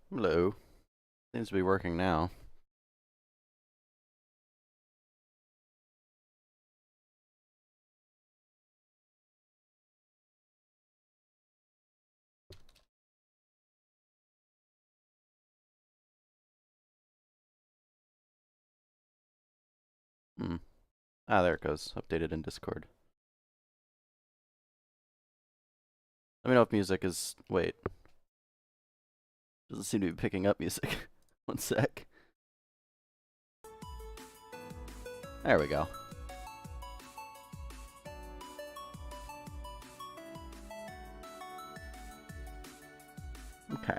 Hello. Seems to be working now. Hmm. Ah, there it goes. Updated in Discord. Let me know if music is... Wait. Doesn't seem to be picking up music. One sec. There we go. Okay.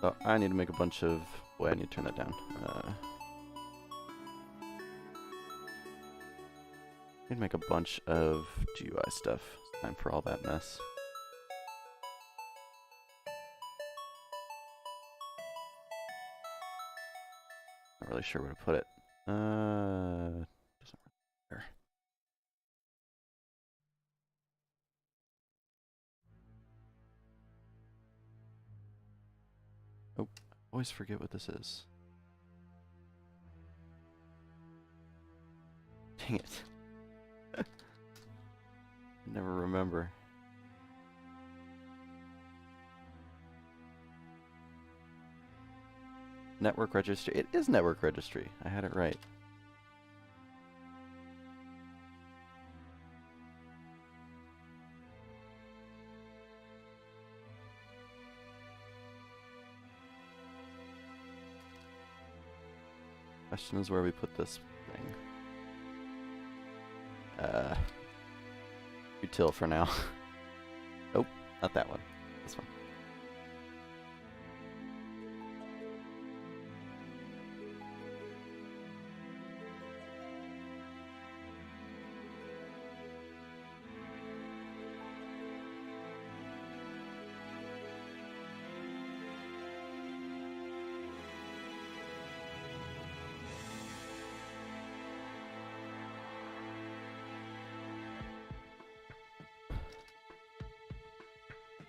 So I need to make a bunch of... Wait, I need to turn that down. I need to make a bunch of GUI stuff. It's time for all that mess. Not really sure where to put it. Doesn't matter. Oh, I always forget what this is. Dang it. I never remember. Network registry. It is network registry. I had it right. Question is where we put this thing. Util for now. Nope, not that one. This one.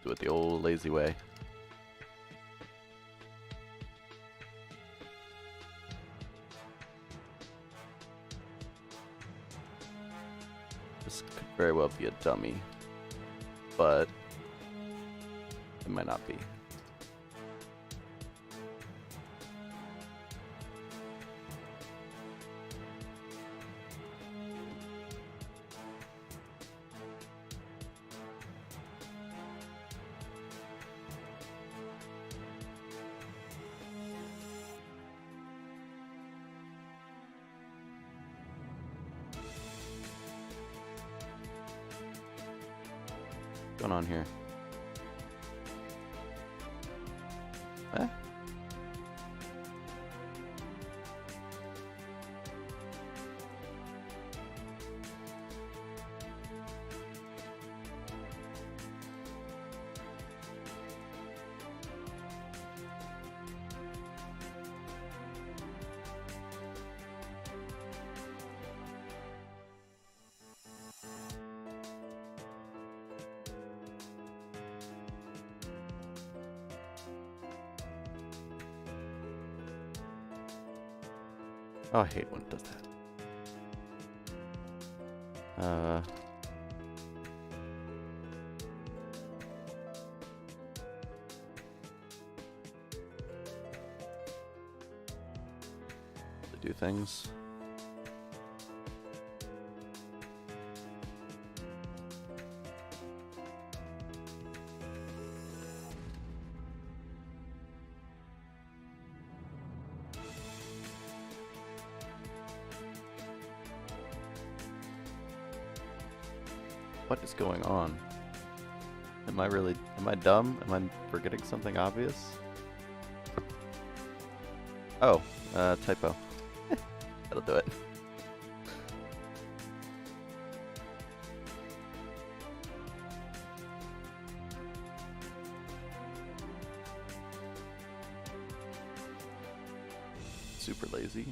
Do it the old lazy way. This could very well be a dummy, but it might not be. What's going on here? Eh? Oh, I hate when it does that. To do things. What is going on? Am I dumb? Am I forgetting something obvious? Oh, typo. That'll do it. Super lazy.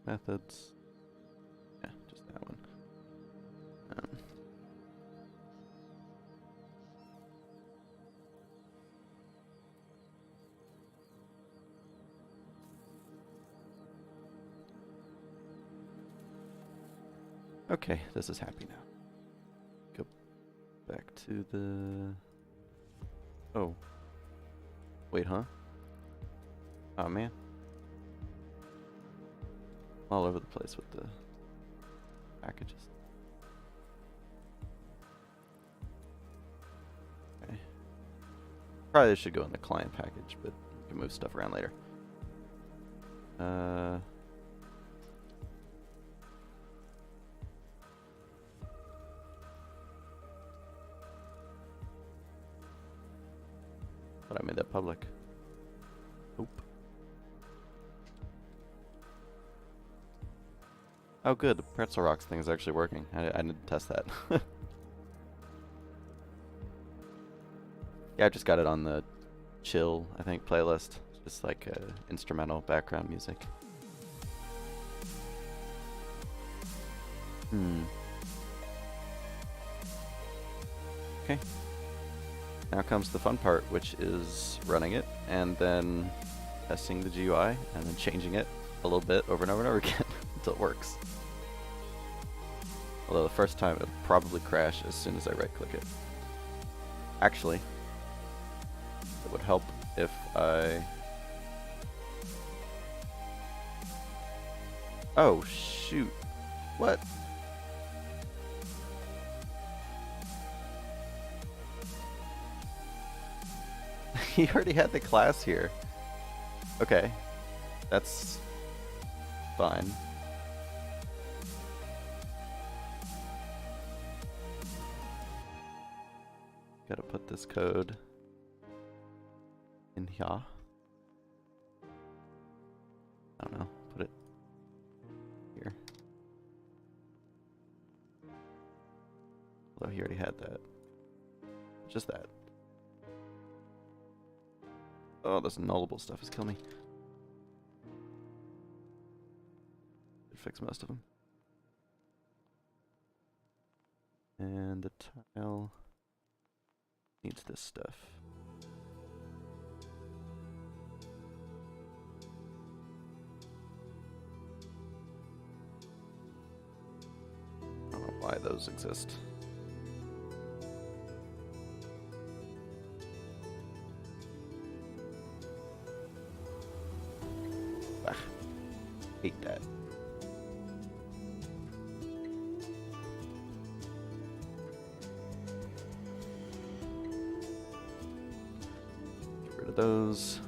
methods. Yeah, just that one. Okay, this is happy now. Go back to the... Oh. Wait, huh? Oh, man. All over the place with the packages. Okay. Probably should go in the client package, but we can move stuff around later. But I made that public. Oop. Oh good, the pretzel rocks thing is actually working. I didn't test that. Yeah, I just got it on the chill, I think, playlist. Just like instrumental background music. Okay. Now comes the fun part, which is running it and then testing the GUI and then changing it a little bit over and over and over again until it works. Although the first time it'll probably crash as soon as I right click it. Actually, it would help if I... Oh shoot. What? He already had the class here. Okay. That's fine. Gotta put this code in here. I don't know. Put it here. Although he already had that. Just that. Oh, this nullable stuff is killing me. Should fix most of them. And the tile needs this stuff. I don't know why those exist. Hate that. Get rid of those.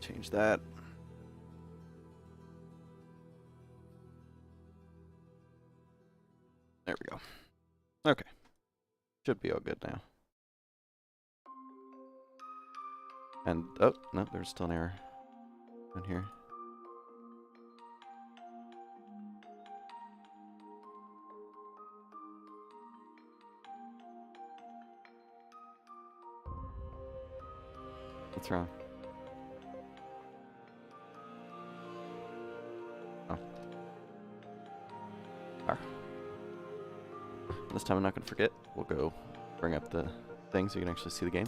Change that. There we go. Okay. Should be all good now. And, oh, no, there's still an error down here. What's wrong? Oh. R. This time I'm not going to forget. We'll go bring up the thing so you can actually see the game.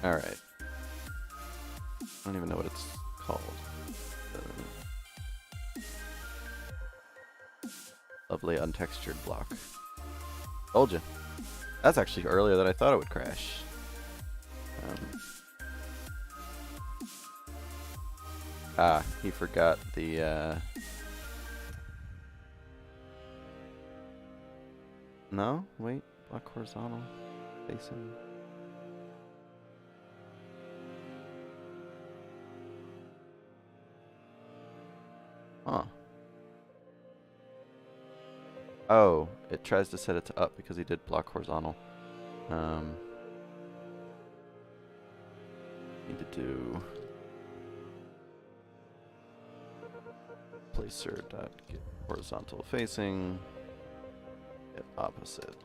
Alright. I don't even know what it's called. Lovely untextured block. Told you. That's actually earlier than I thought it would crash. Ah, he forgot the, No? Wait. Block horizontal. Facing. Huh. Oh, it tries to set it to up because he did block horizontal. Need to do placer dot get horizontal facing, get opposite.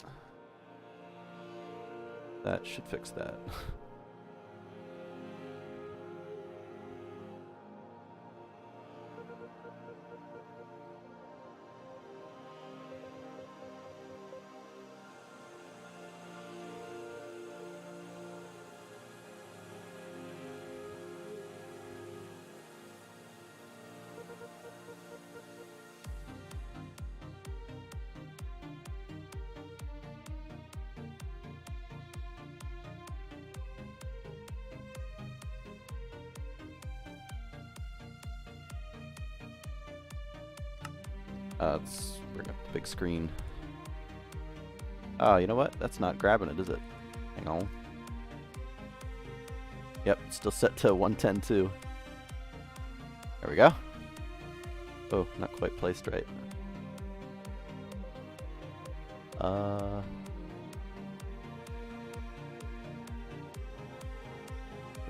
That should fix that. Let's bring up the big screen. Oh, you know what? That's not grabbing it, is it? Hang on. Yep, it's still set to 110 too. There we go. Oh, not quite placed right. There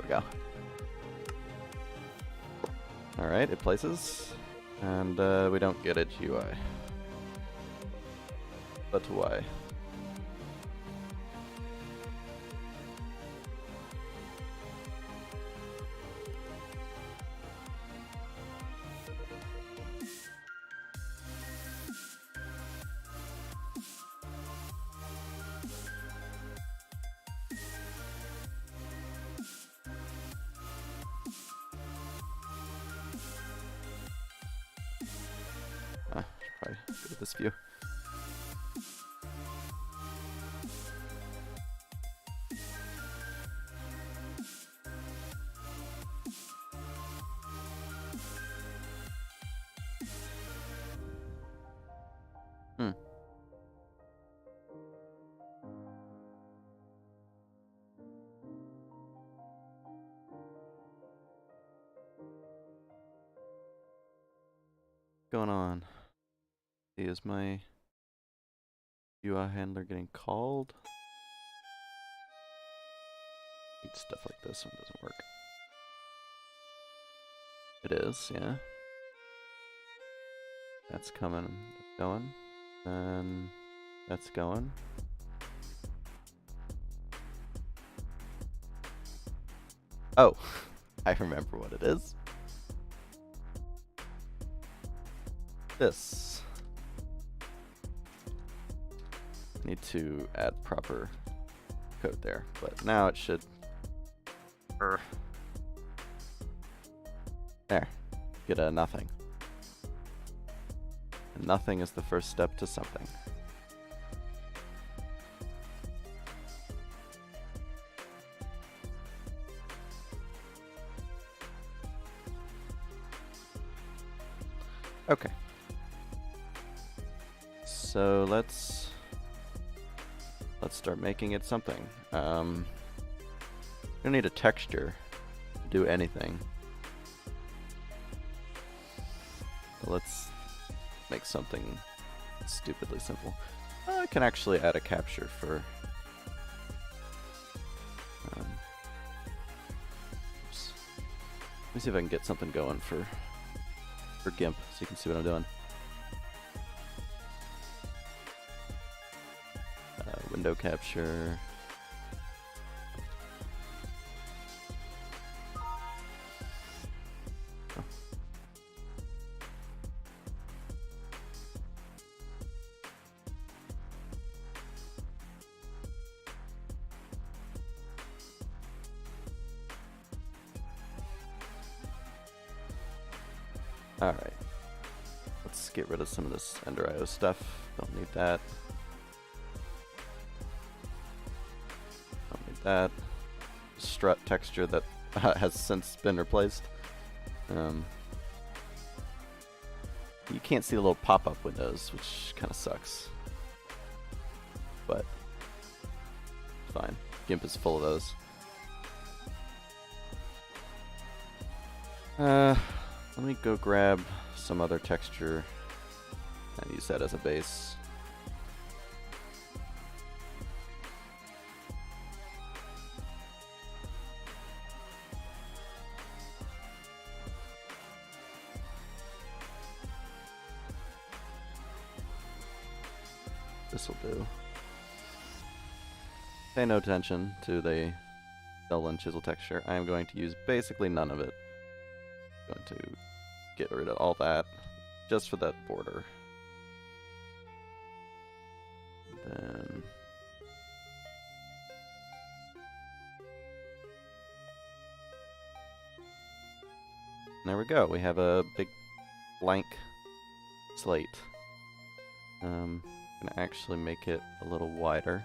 we go. Alright, it places. And we don't get a GUI. But why? Should probably go with this view. Going on? Is my UI handler getting called? Need stuff like this when it doesn't work. It is, yeah. That's coming, that's going, and that's going. Oh, I remember what it is. This. Need to add proper code there, but now it should. There. Get a nothing. And nothing is the first step to something. Okay. So let's start making it something. We don't need a texture to do anything. So let's make something stupidly simple. I can actually add a capture for. Oops. Let me see if I can get something going for GIMP so you can see what I'm doing. Window capture. Oh. All right. Let's get rid of some of this Ender.io stuff. Don't need that. That strut texture that has since been replaced. You can't see the little pop-up windows, which kind of sucks. But fine. GIMP is full of those. Let me go grab some other texture and use that as a base. This will do. Pay no attention to the dull and chisel texture. I am going to use basically none of it. I'm going to get rid of all that just for that border. Then there we go. We have a big blank slate. I'm gonna actually make it a little wider.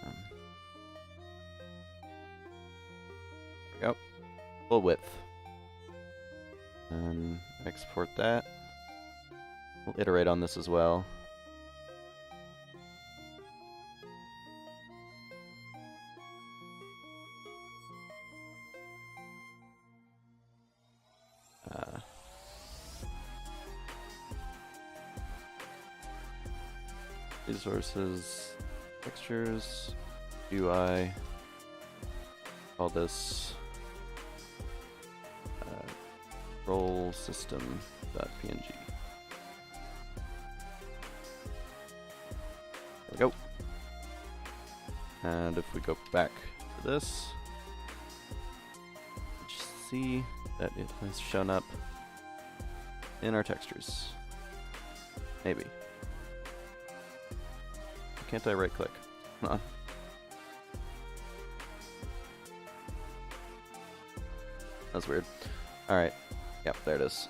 There we go. Full width. And export that. We'll iterate on this as well. Resources, textures, UI, call this roll system.png. There we go. And if we go back to this, you see that it has shown up in our textures. Maybe. Can't I right click? Come on. That's weird. Alright. Yep, there it is.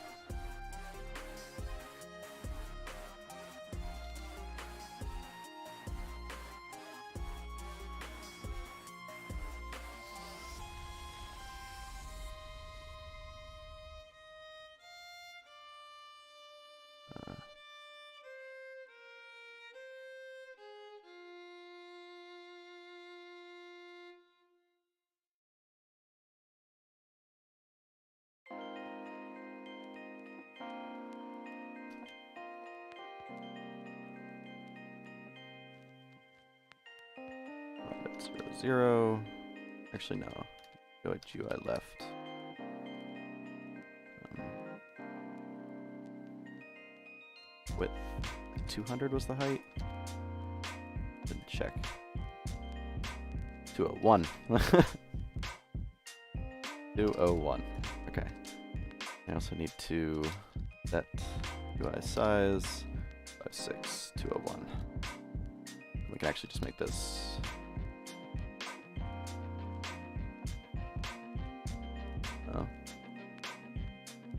Zero. Actually, no. Go at UI left. Width 200 was the height. Didn't check. 201. 201. Okay. I also need to set UI size 56 201. We can actually just make this.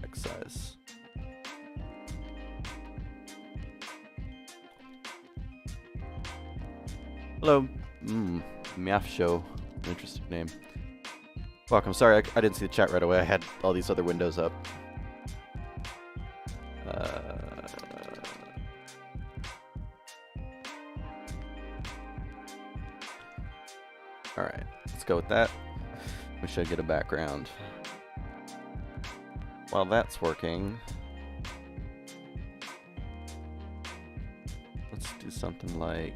X size. Hello. Meow Show. Interesting name. Fuck, I'm sorry, I didn't see the chat right away. I had all these other windows up. Alright, let's go with that. We should get a background. While that's working, let's do something like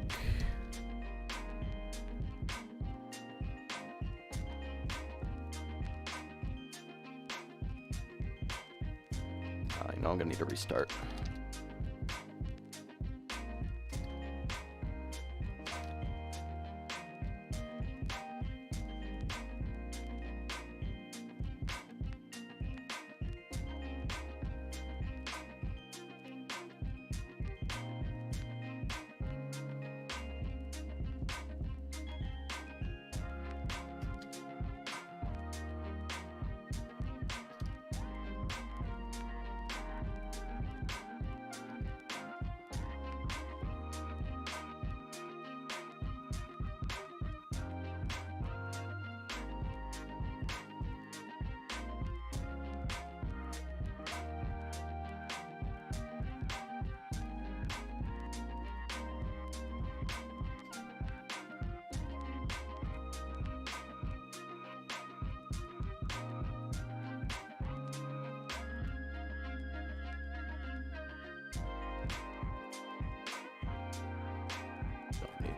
I'm gonna need to restart.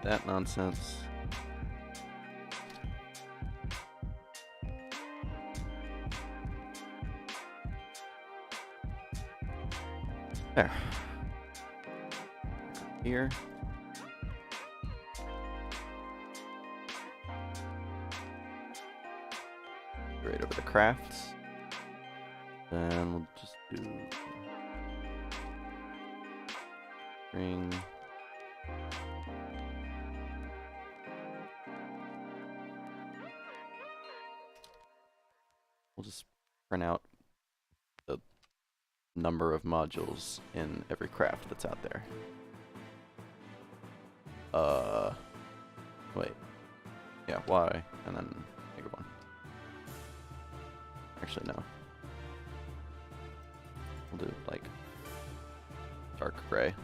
that nonsense. There. Here. Right over the crafts. Then we'll just do string. We'll just print out the number of modules in every craft that's out there. Wait. Yeah, Y, and then -1. Actually, no. We'll do, like, dark gray.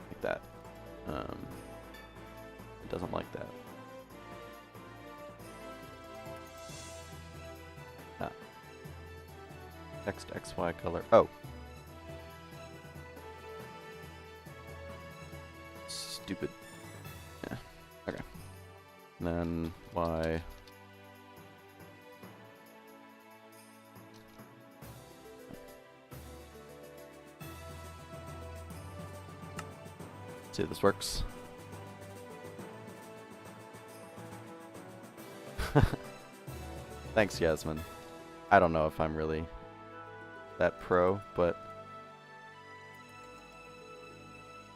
Like that. It doesn't like that. Ah. Text XY color. Oh. Stupid. Yeah. Okay. And then Y. See if this works. Thanks, Yasmin. I don't know if I'm really that pro, but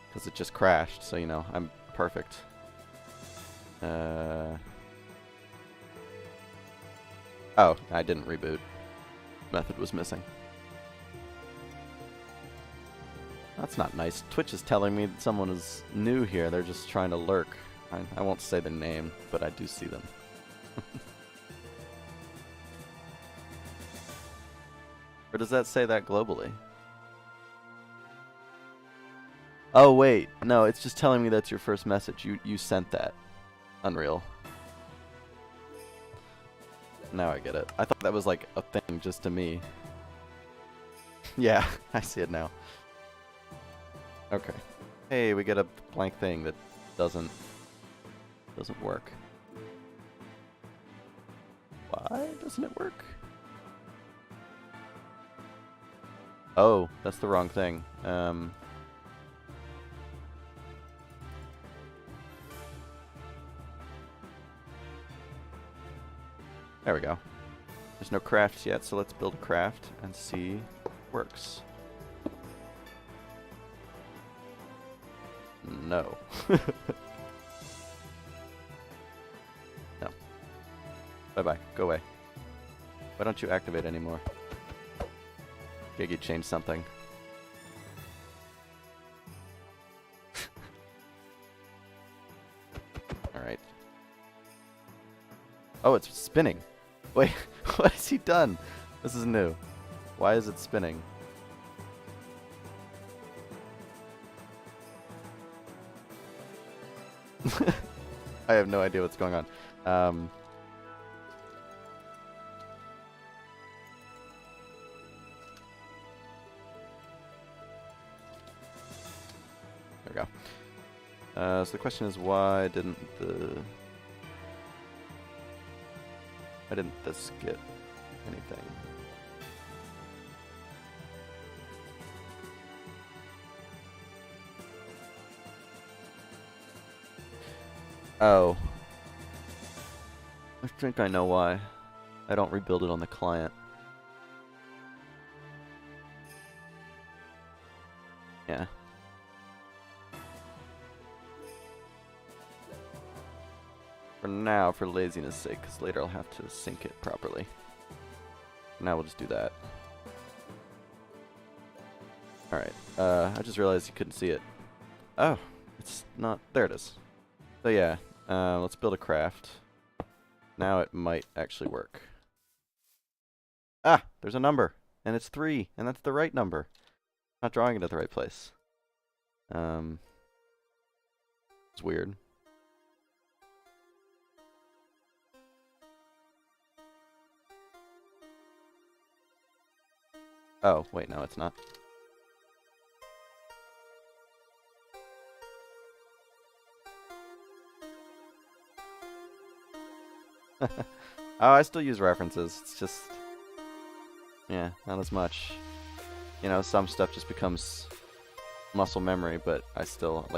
because it just crashed, so you know, I'm perfect. Oh, I didn't reboot. Method was missing. That's not nice. Twitch is telling me that someone is new here. They're just trying to lurk. I won't say the name, but I do see them. Or does that say that globally? Oh, wait. No, it's just telling me that's your first message. You sent that. Unreal. Now I get it. I thought that was like a thing just to me. Yeah, I see it now. Okay. Hey, we get a blank thing that doesn't work. Why doesn't it work? Oh, that's the wrong thing. There we go. There's no crafts yet, so let's build a craft and see if it works. No. No. Bye-bye. Go away. Why don't you activate anymore? Giggy changed something. Alright. Oh, it's spinning. Wait, what has he done? This is new. Why is it spinning? I have no idea what's going on. There we go. So the question is, why didn't this get anything? Oh. I think I know why. I don't rebuild it on the client. Yeah. For now, for laziness sake, because later I'll have to sync it properly. Now we'll just do that. Alright, I just realized you couldn't see it. Oh, it's not, there it is. So yeah, let's build a craft. Now it might actually work. Ah, there's a number, and it's 3, and that's the right number. Not drawing it at the right place. It's weird. Oh, wait, no, it's not. Oh, I still use references. It's just, yeah, not as much. You know, some stuff just becomes muscle memory, but I still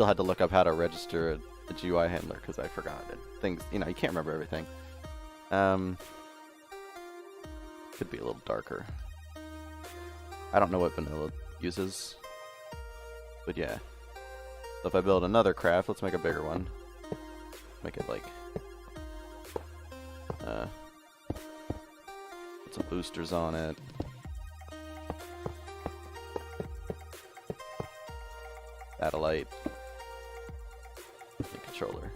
had to look up how to register a GUI handler because I forgot it. Things, you know, you can't remember everything. Could be a little darker. I don't know what vanilla uses, but yeah. So if I build another craft, let's make a bigger one. Make it like, put some boosters on it. Satellite. And controller.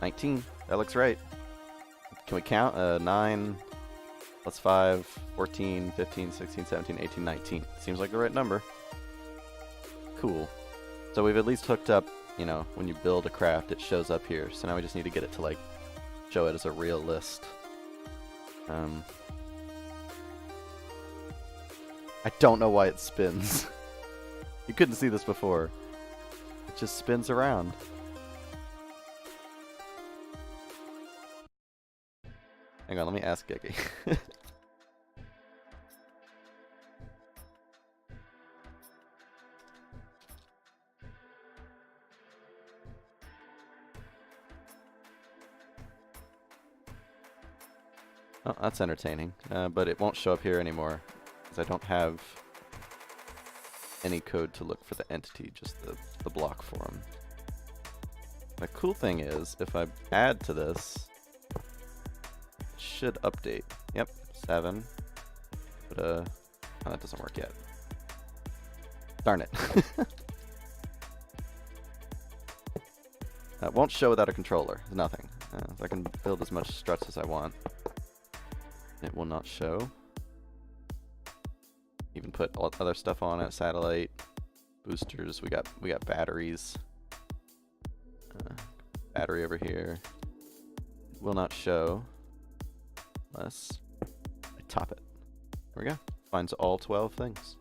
19. That looks right. Can we count? 9 plus 5, 14, 15, 16, 17, 18, 19. Seems like the right number. Cool. So we've at least hooked up, you know, when you build a craft, it shows up here. So now we just need to get it to, like, show it as a real list. I don't know why it spins. You couldn't see this before. It just spins around. Hang on, let me ask Gigi. Oh, that's entertaining. But it won't show up here anymore, because I don't have any code to look for the entity, just the block form. The cool thing is, if I add to this, it should update. Yep, 7. But, oh, that doesn't work yet. Darn it. That won't show without a controller. Nothing. I can build as much struts as I want. It will not show. Even put all other stuff on it. Satellite, boosters. We got batteries. Battery over here. It will not show unless I top it. There we go. Finds all 12 things.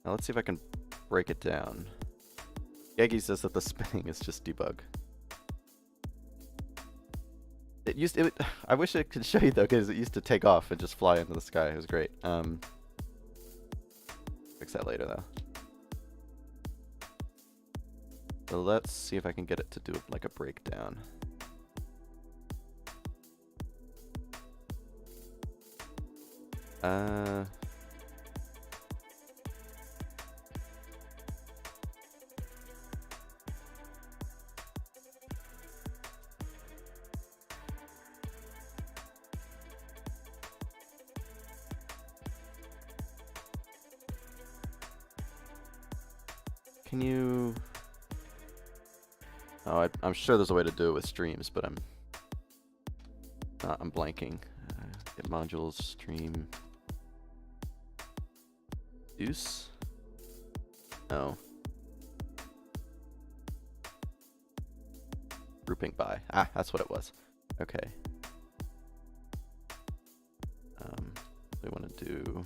Now let's see if I can break it down. Yegi says that the spinning is just debug. I wish I could show you though, because it used to take off and just fly into the sky. It was great. Fix that later though. So let's see if I can get it to do like a breakdown. Can you... Oh, I'm sure there's a way to do it with streams, but I'm blanking. Get modules, stream. Deuce? No. Grouping by. Ah, that's what it was. Okay. We want to do...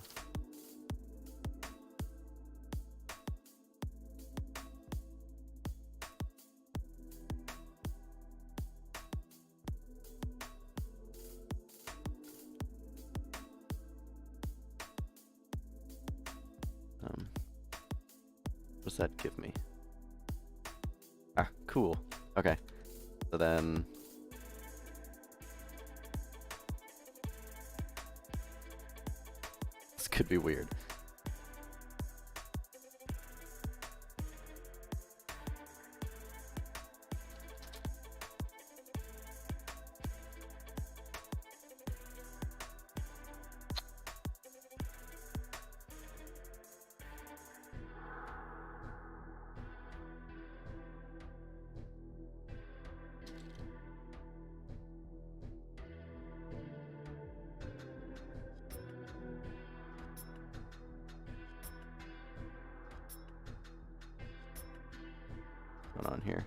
what does that give me? Ah, cool. Okay. So then... This could be weird. What's going on here?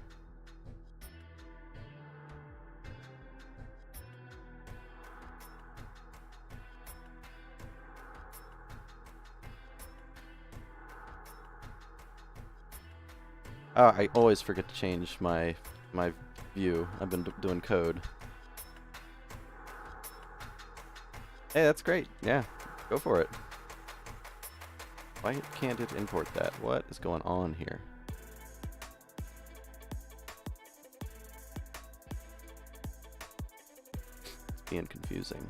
Oh, I always forget to change my view. I've been doing code. Hey, that's great. Yeah, go for it. Why can't it import that? What is going on here? It's being confusing.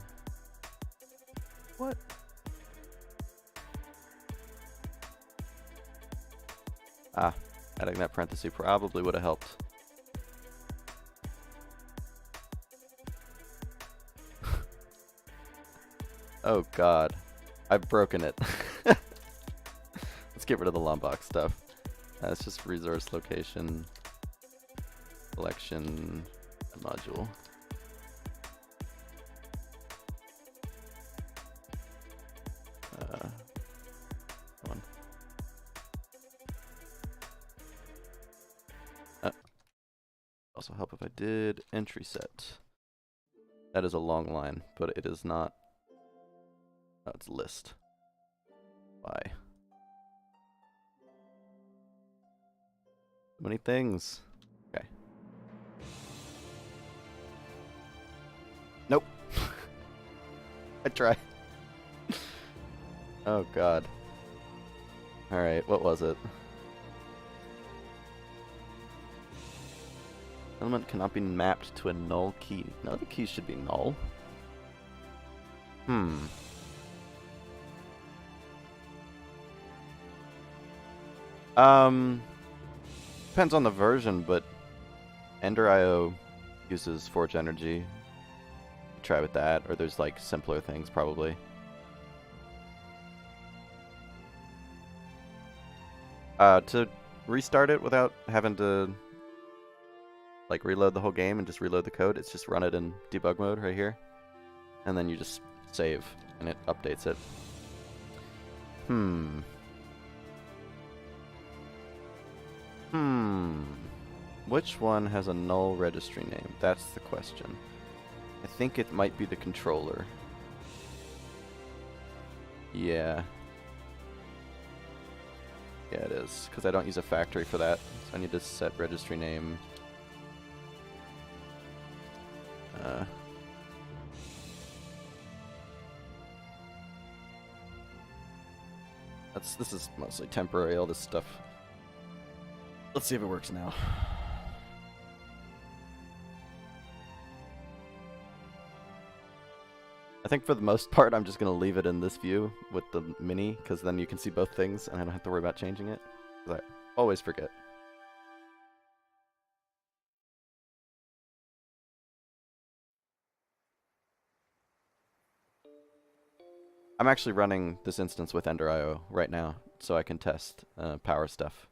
What? Ah, adding that parenthesis probably would have helped. Oh god. I've broken it. Let's get rid of the Lombok stuff. It's just resource location, collection, module. Come on. Also help if I did entry set. That is a long line, but it is not. Oh, it's list. Why? So many things. Okay. Nope. I tried. Oh god. Alright, what was it? Element cannot be mapped to a null key. No, the keys should be null. Depends on the version, but Ender.io uses Forge Energy. Try with that, or there's like simpler things probably. To restart it without having to like reload the whole game and just reload the code, it's just run it in debug mode right here. And then you just save and it updates it. Which one has a null registry name? That's the question. I think it might be the controller. Yeah. Yeah, it is, because I don't use a factory for that. So I need to set registry name. This is mostly temporary, all this stuff. Let's see if it works now. I think for the most part, I'm just going to leave it in this view with the mini, because then you can see both things, and I don't have to worry about changing it. Because I always forget. I'm actually running this instance with Ender.io right now, so I can test power stuff.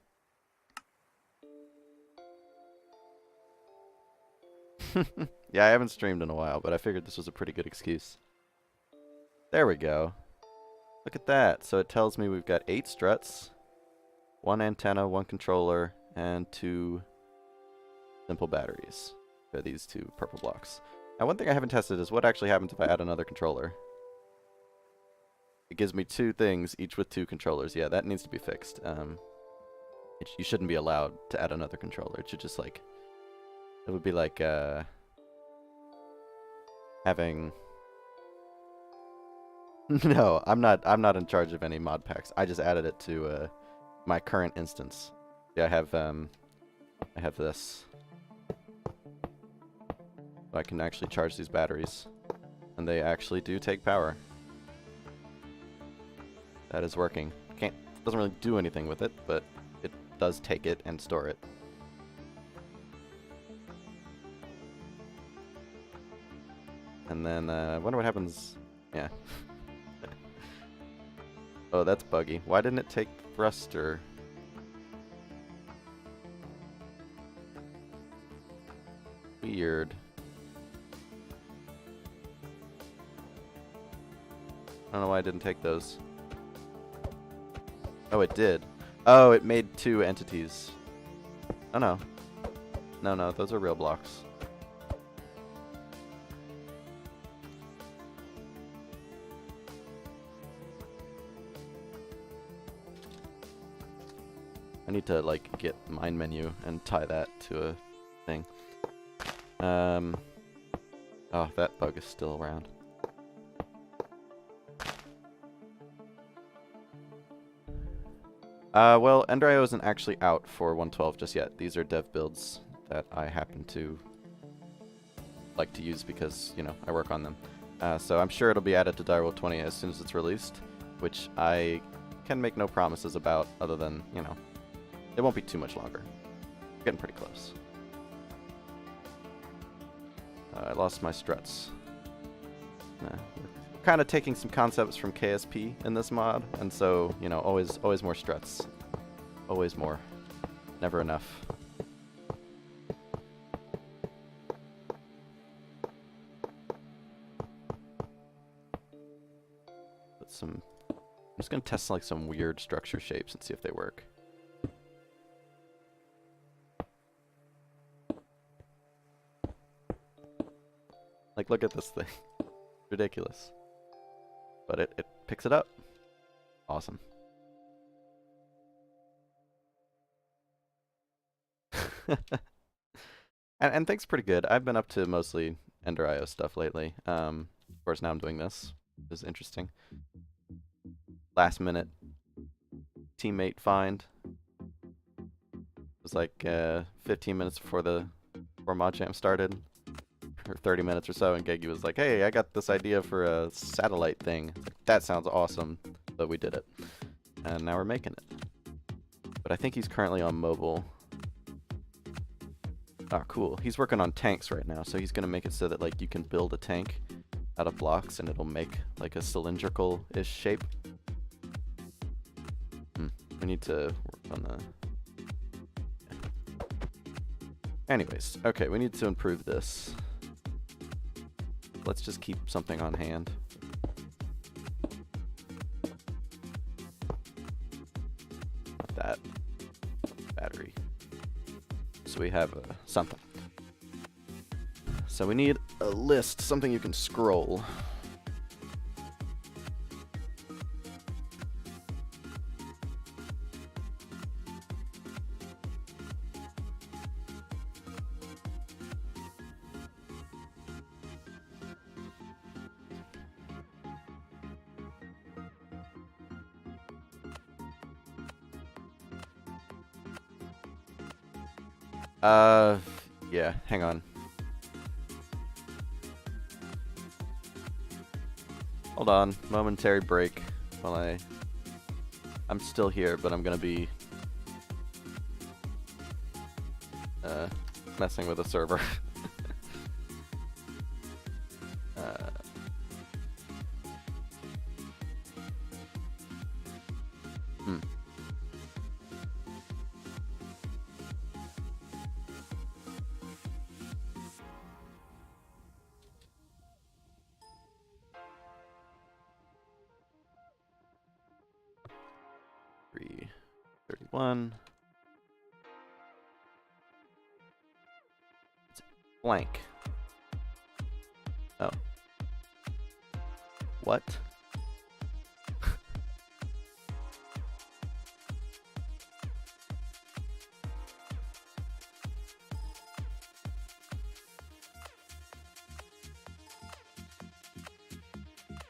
Yeah, I haven't streamed in a while, but I figured this was a pretty good excuse. There we go. Look at that. So it tells me we've got 8 struts, 1 antenna, 1 controller, and 2 simple batteries for these 2 purple blocks. Now, one thing I haven't tested is what actually happens if I add another controller. It gives me 2 things, each with 2 controllers. Yeah, that needs to be fixed. You shouldn't be allowed to add another controller. It should just like... It would be like having... No, I'm not in charge of any mod packs. I just added it to my current instance. Yeah, I have this. So I can actually charge these batteries. And they actually do take power. That is working. Doesn't really do anything with it, but it does take it and store it. And then I wonder what happens. Yeah. Oh, that's buggy. Why didn't it take thruster? Weird. I don't know why I didn't take those. Oh, it did. Oh, it made 2 entities. Oh, no. No, those are real blocks. I need to like get mine menu and tie that to a thing. Oh, that bug is still around. Well, EnderIO isn't actually out for 1.12 just yet. These are dev builds that I happen to like to use because, you know, I work on them. So I'm sure it'll be added to Direwolf 20 as soon as it's released, which I can make no promises about other than, you know, it won't be too much longer. Getting pretty close. I lost my struts. We're kind of taking some concepts from KSP in this mod, and so, you know, always more struts. Always more. Never enough. I'm just gonna test like some weird structure shapes and see if they work. Like, look at this thing. Ridiculous. But it picks it up. Awesome. and things pretty good. I've been up to mostly EnderIO stuff lately. Of course, now I'm doing this. This is interesting. Last minute teammate find. It was like 15 minutes before ModJam started, or 30 minutes or so, and Geggy was like, "Hey, I got this idea for a satellite thing. That sounds awesome." So we did it, and now we're making it. But I think he's currently on mobile. Ah, cool. He's working on tanks right now, so he's gonna make it so that like you can build a tank out of blocks, and it'll make like a cylindrical-ish shape. We need to work on the... Anyways, okay, we need to improve this. Let's just keep something on hand. That battery. So we have something. So we need a list, something you can scroll. Yeah, hang on. Hold on, momentary break while I'm still here, but I'm gonna be messing with a server. It's blank. Oh. What?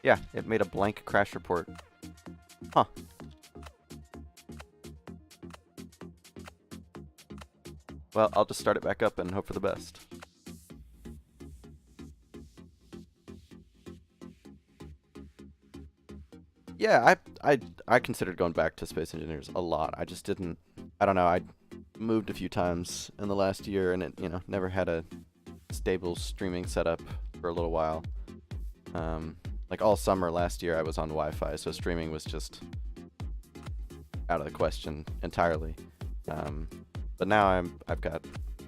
Yeah, it made a blank crash report. Huh. Well, I'll just start it back up and hope for the best. Yeah, I considered going back to Space Engineers a lot. I just didn't. I don't know. I moved a few times in the last year, and it, you know, never had a stable streaming setup for a little while. Like all summer last year, I was on Wi-Fi, so streaming was just out of the question entirely. But now I've got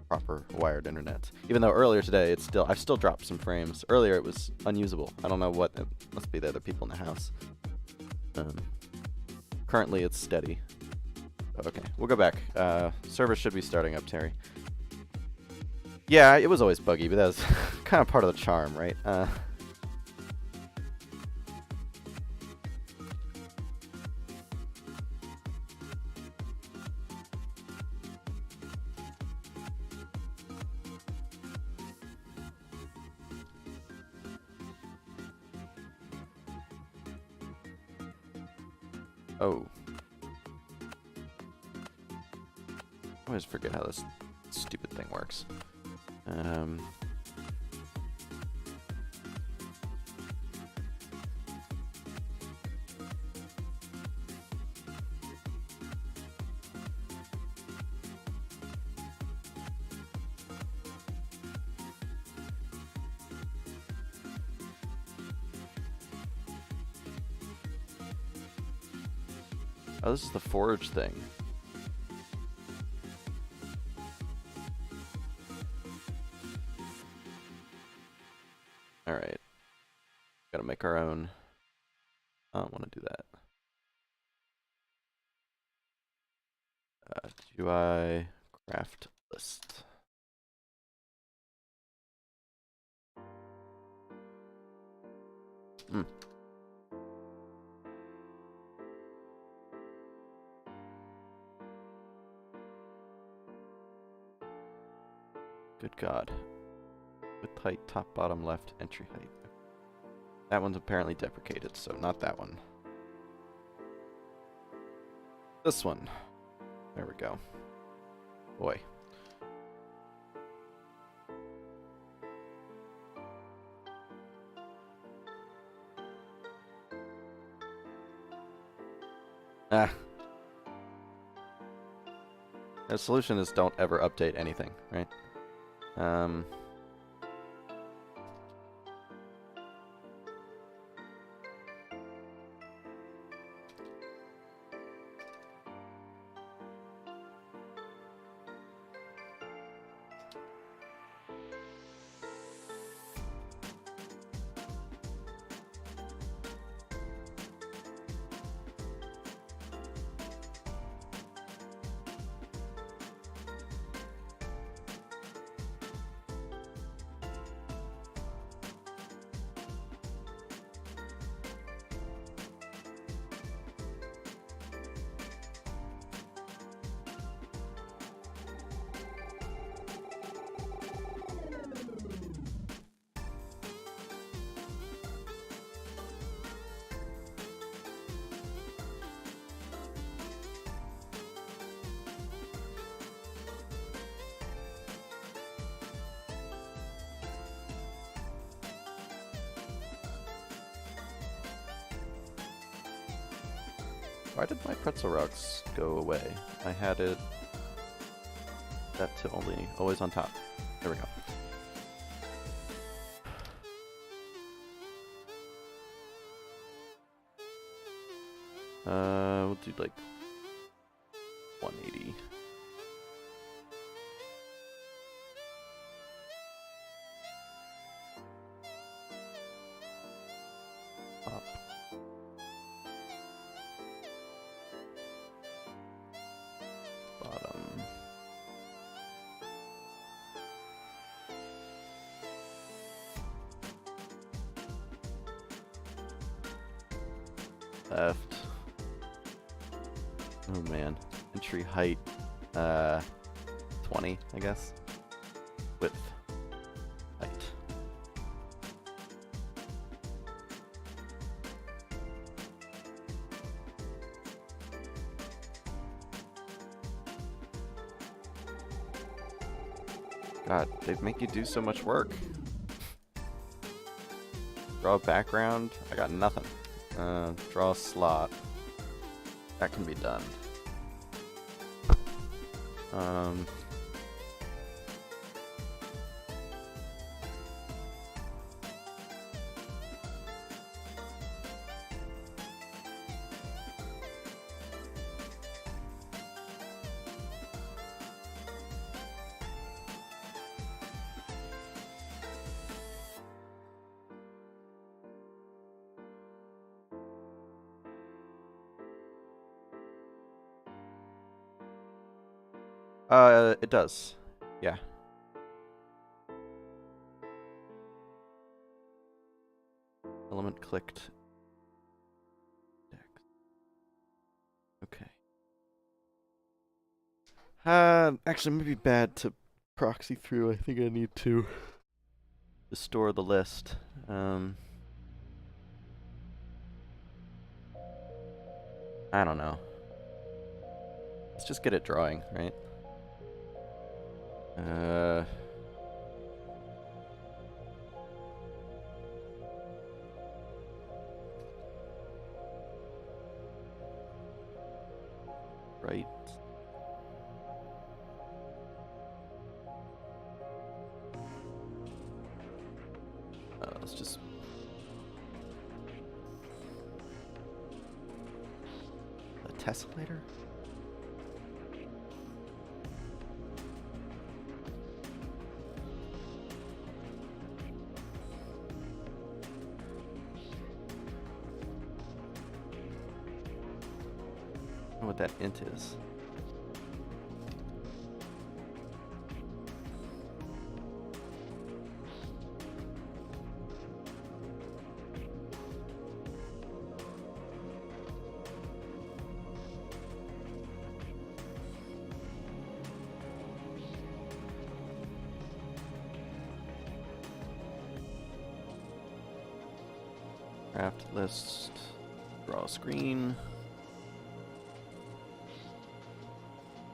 proper wired internet. Even though earlier today I've still dropped some frames. Earlier it was unusable. I don't know what. It must be the other people in the house. Currently it's steady. Okay, we'll go back. Server should be starting up, Terry. Yeah, it was always buggy, but that was kind of part of the charm, right? Oh. I always forget how this stupid thing works. Oh, this is the forge thing. Alright. Gotta make our own. I don't want to do that. GUI craft list. Good God. Width, height, top, bottom, left, entry height. That one's apparently deprecated, so not that one. This one. There we go. Boy. Ah. The solution is don't ever update anything, right? Why did my pretzel rocks go away? I had it set to only always on top. There we go. We'll do like 180. Up. Bottom. Left. Oh man. Entry height, 20, I guess. Width, height. God, they make you do so much work. Draw a background, I got nothing. Draw a slot. That can be done. It does. Yeah. Element clicked. Okay. Actually, it may be bad to proxy through. I think I need to restore the list. I I don't know. Let's just get it drawing, right? Right. Let's just... A tessellator? I don't know what that int is. Craft list, draw screen.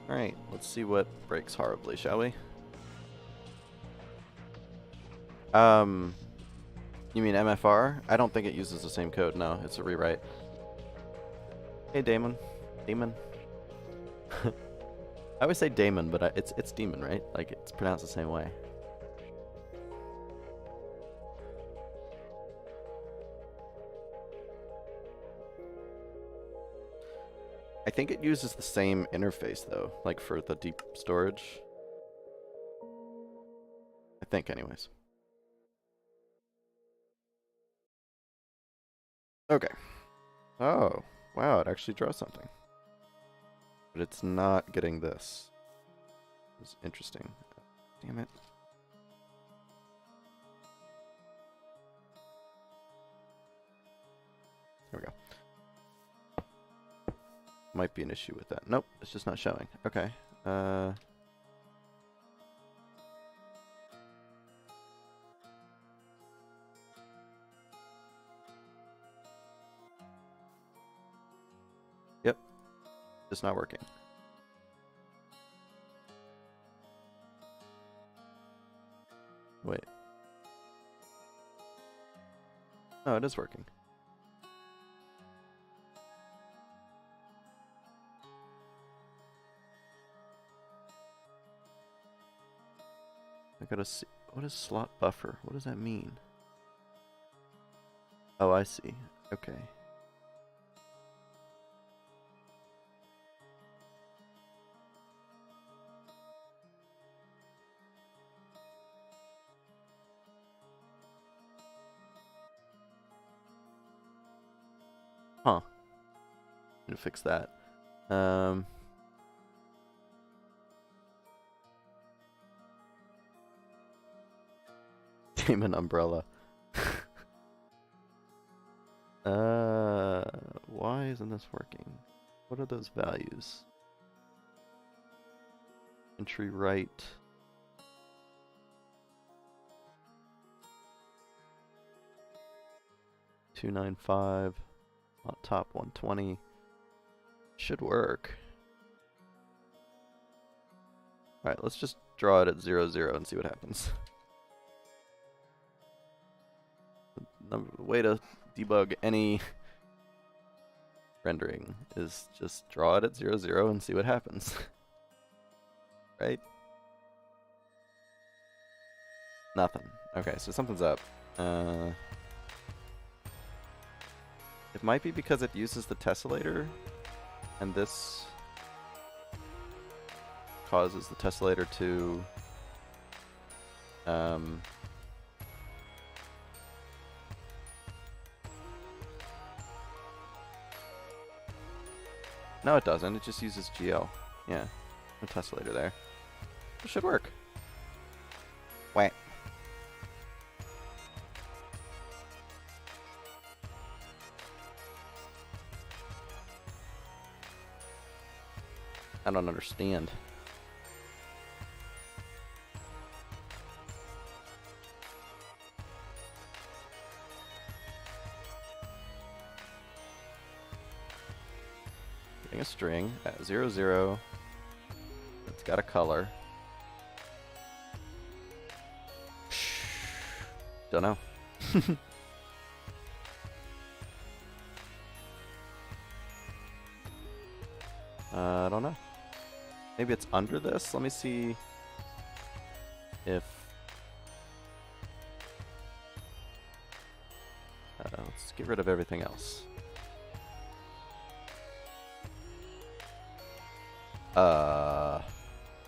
Alright, let's see what breaks horribly, shall we? You mean MFR? I don't think it uses the same code, no, it's a rewrite. Hey Damon. Demon. I always say Damon, but it's Demon, right? Like, it's pronounced the same way. I think it uses the same interface though, like for the deep storage. I think anyways. Okay. Oh, wow, it actually draws something. But it's not getting this. It's interesting. Damn it. There we go. Might be an issue with that. Nope, it's just not showing. Okay. Yep. Just not working. Wait. Oh, it is working. I gotta see. What is slot buffer? What does that mean? Oh, I see. Okay. Huh. Need to fix that. Demon umbrella. Why isn't this working? What are those values? Entry right. $295. Top 120. Should work. Alright, let's just draw it at 0, 0 and see what happens. The way to debug any rendering is just draw it at 0, 0 and see what happens. Right? Nothing. Okay, so something's up. It might be because it uses the tessellator, and this causes the tessellator to no, it doesn't. It just uses GL. Yeah, no tessellator there. It should work. Wait. I don't understand. string at 0, 0. It's got a color. Don't know. I don't know. Maybe it's under this? Let me see if... let's get rid of everything else.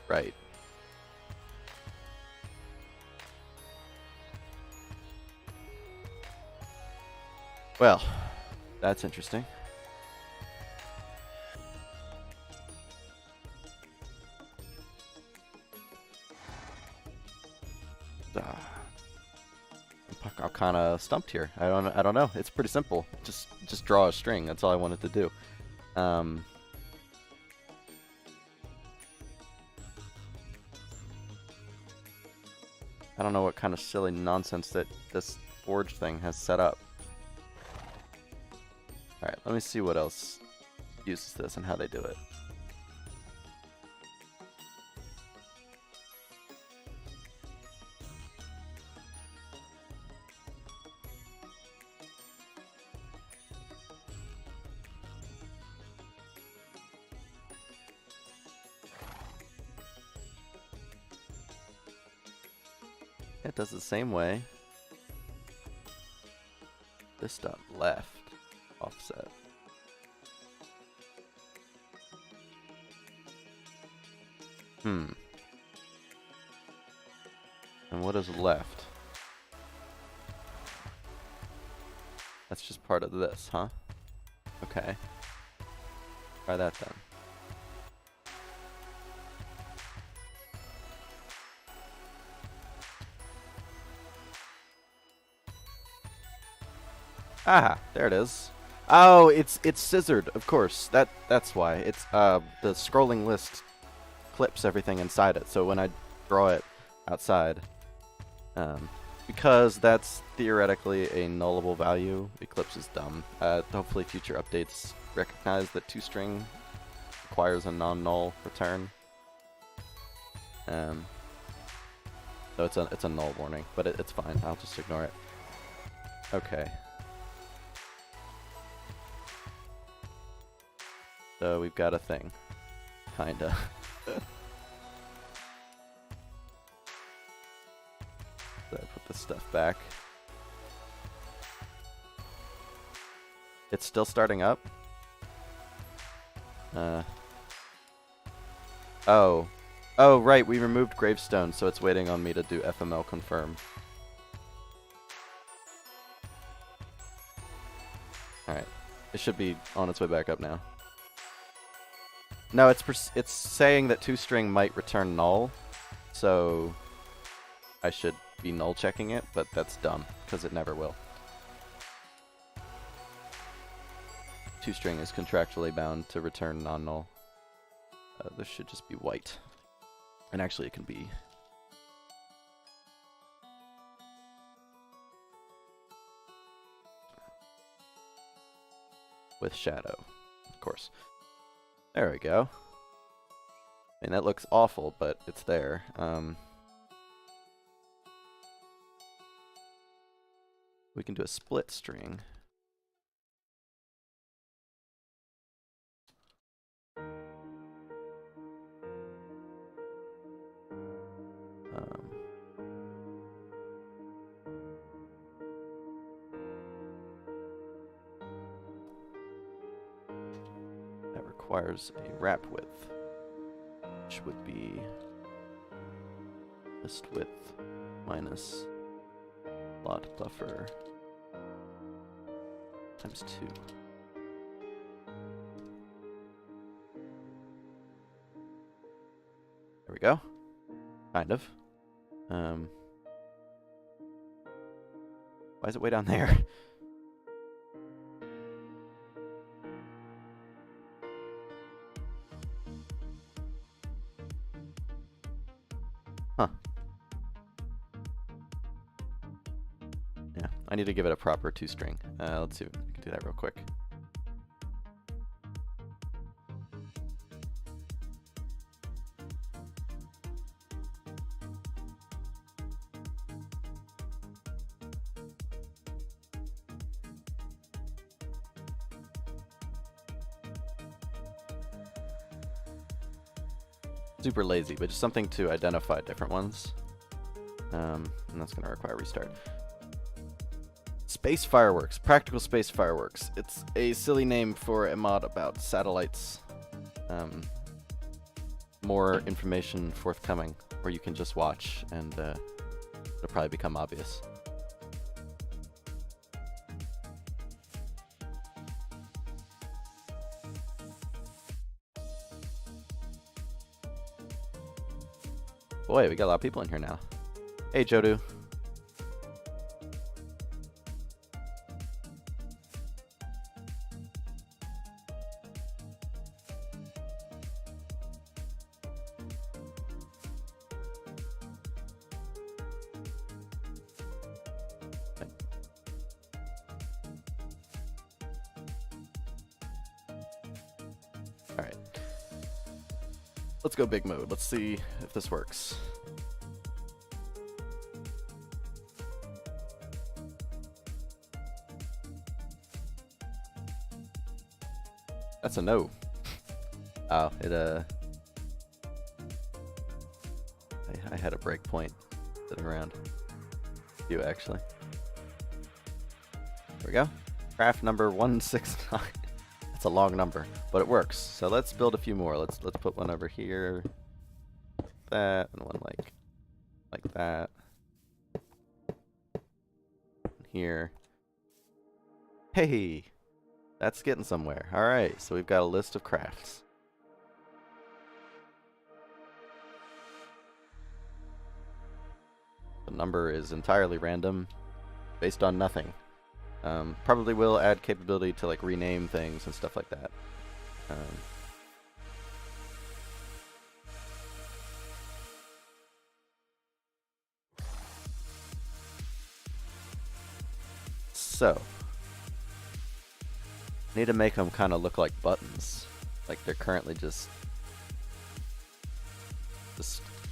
Right. Well, that's interesting. I'm kind of stumped here. I don't know. It's pretty simple. Just draw a string. That's all I wanted to do. I don't know what kind of silly nonsense that this forge thing has set up. Alright, let me see what else uses this and how they do it. It does the same way. This dot left offset. And what is left? That's just part of this, huh? Okay. Try that then. Ah, there it is. Oh, it's scissored, of course. That's why. It's the scrolling list clips everything inside it. So when I draw it outside, because that's theoretically a nullable value, Eclipse is dumb. Hopefully future updates recognize that toString requires a non-null return. So it's a null warning, but it's fine. I'll just ignore it. Okay. So we've got a thing. Kinda. So I put this stuff back. It's still starting up. Oh, right, we removed gravestone, so it's waiting on me to do FML confirm. Alright, it should be on its way back up now. No, it's saying that toString might return null, so I should be null checking it, but that's dumb, because it never will. toString is contractually bound to return non-null. This should just be white. And actually it can be... with shadow, of course. There we go. I mean, that looks awful, but it's there. We can do a split string. That requires a wrap width, which would be list width minus lot buffer times 2. There we go. Kind of. Why is it way down there? Huh. Yeah, I need to give it a proper toString. Let's see if I can do that real quick. super lazy, but just something to identify different ones. And that's going to require a restart. Space fireworks, practical space fireworks. It's a silly name for a mod about satellites. More information forthcoming, or you can just watch, and it'll probably become obvious. Boy, we got a lot of people in here now. Hey, Jodu. Alright. Let's go big mode. Let's see if this works. That's a no. Oh, it I had a breakpoint sitting around. You actually. There we go. Craft number 169. That's a long number, but it works. So let's build a few more. Let's put one over here, that, and one like that. Here. Hey, that's getting somewhere. All right, so we've got a list of crafts. The number is entirely random, based on nothing. Probably will add capability to like rename things and stuff like that. So, need to make them kind of look like buttons, like they're currently just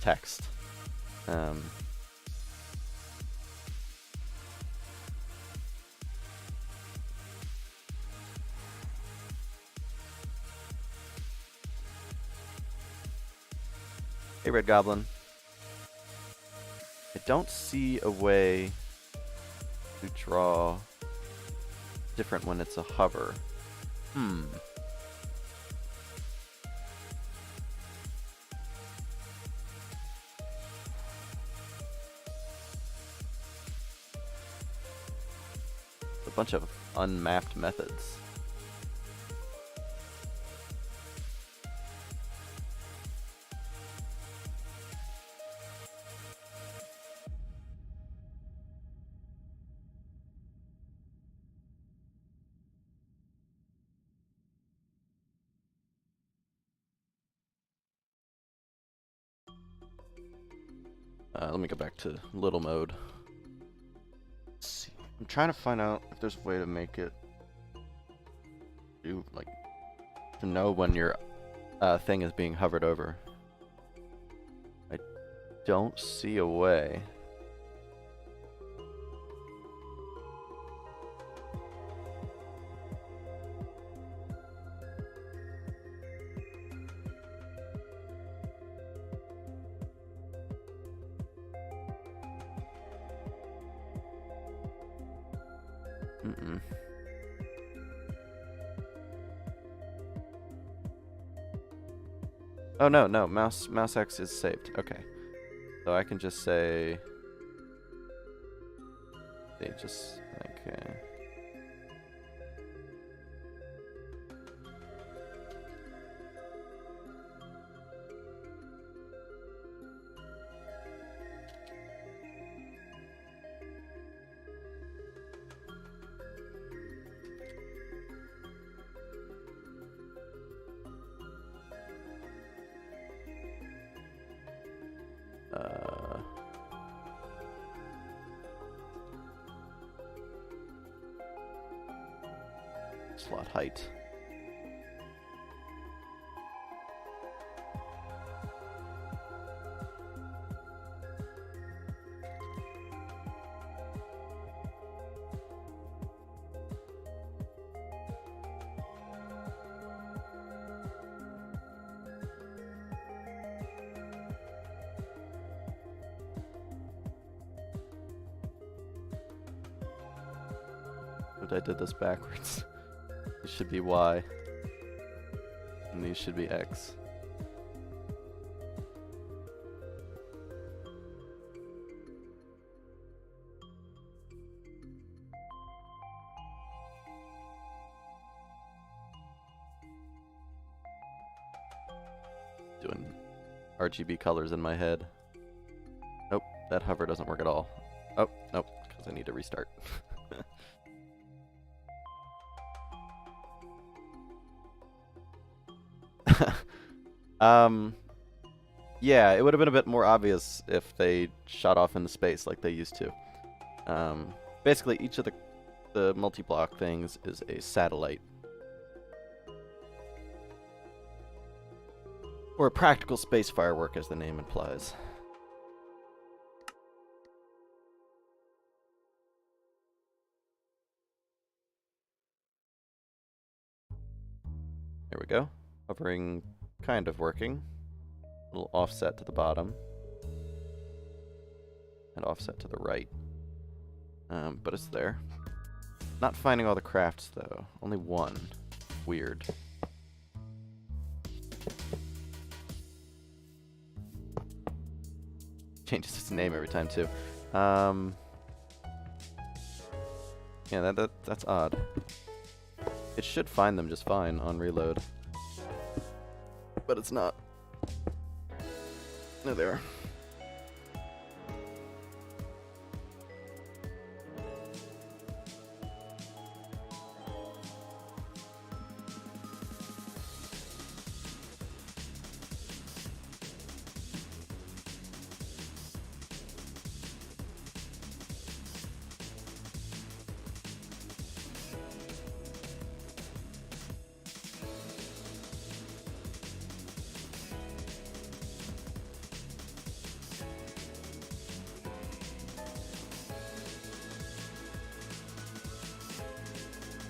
text. Hey, Red Goblin. I don't see a way to draw different when it's a hover. A bunch of unmapped methods. Let me go back to little mode. Let's see. I'm trying to find out if there's a way to make it do like to know when your thing is being hovered over. I don't see a way. Oh no, mouse X is saved. Okay. So I can just say just okay. Slot height. except I did this backwards. This should be Y. And these should be X. Doing RGB colors in my head. Nope, that hover doesn't work at all. Oh, nope, because I need to restart. Yeah, it would have been a bit more obvious if they shot off into space like they used to. Basically, each of the multi-block things is a satellite. Or a practical space firework, as the name implies. There we go. Hovering, kind of working. A little offset to the bottom. And offset to the right. But it's there. Not finding all the crafts, though. Only one. Weird. Changes its name every time, too. Yeah, that's odd. It should find them just fine on reload. But it's not. No, there.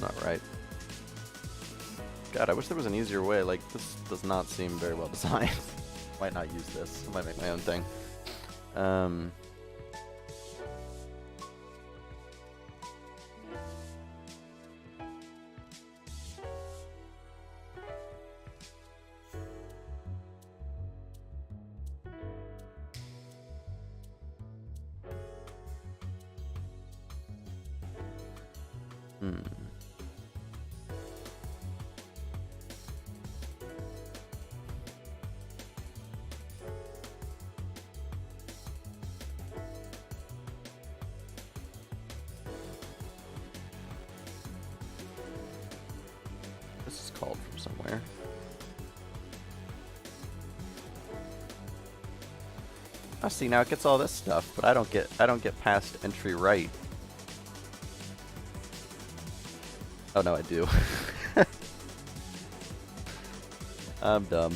Not right. God, I wish there was an easier way. Like, this does not seem very well designed. Might not use this. I might make my own thing. This is called from somewhere. Oh, see, now it gets all this stuff, but I don't get past entry right. Oh no, I do. I'm dumb.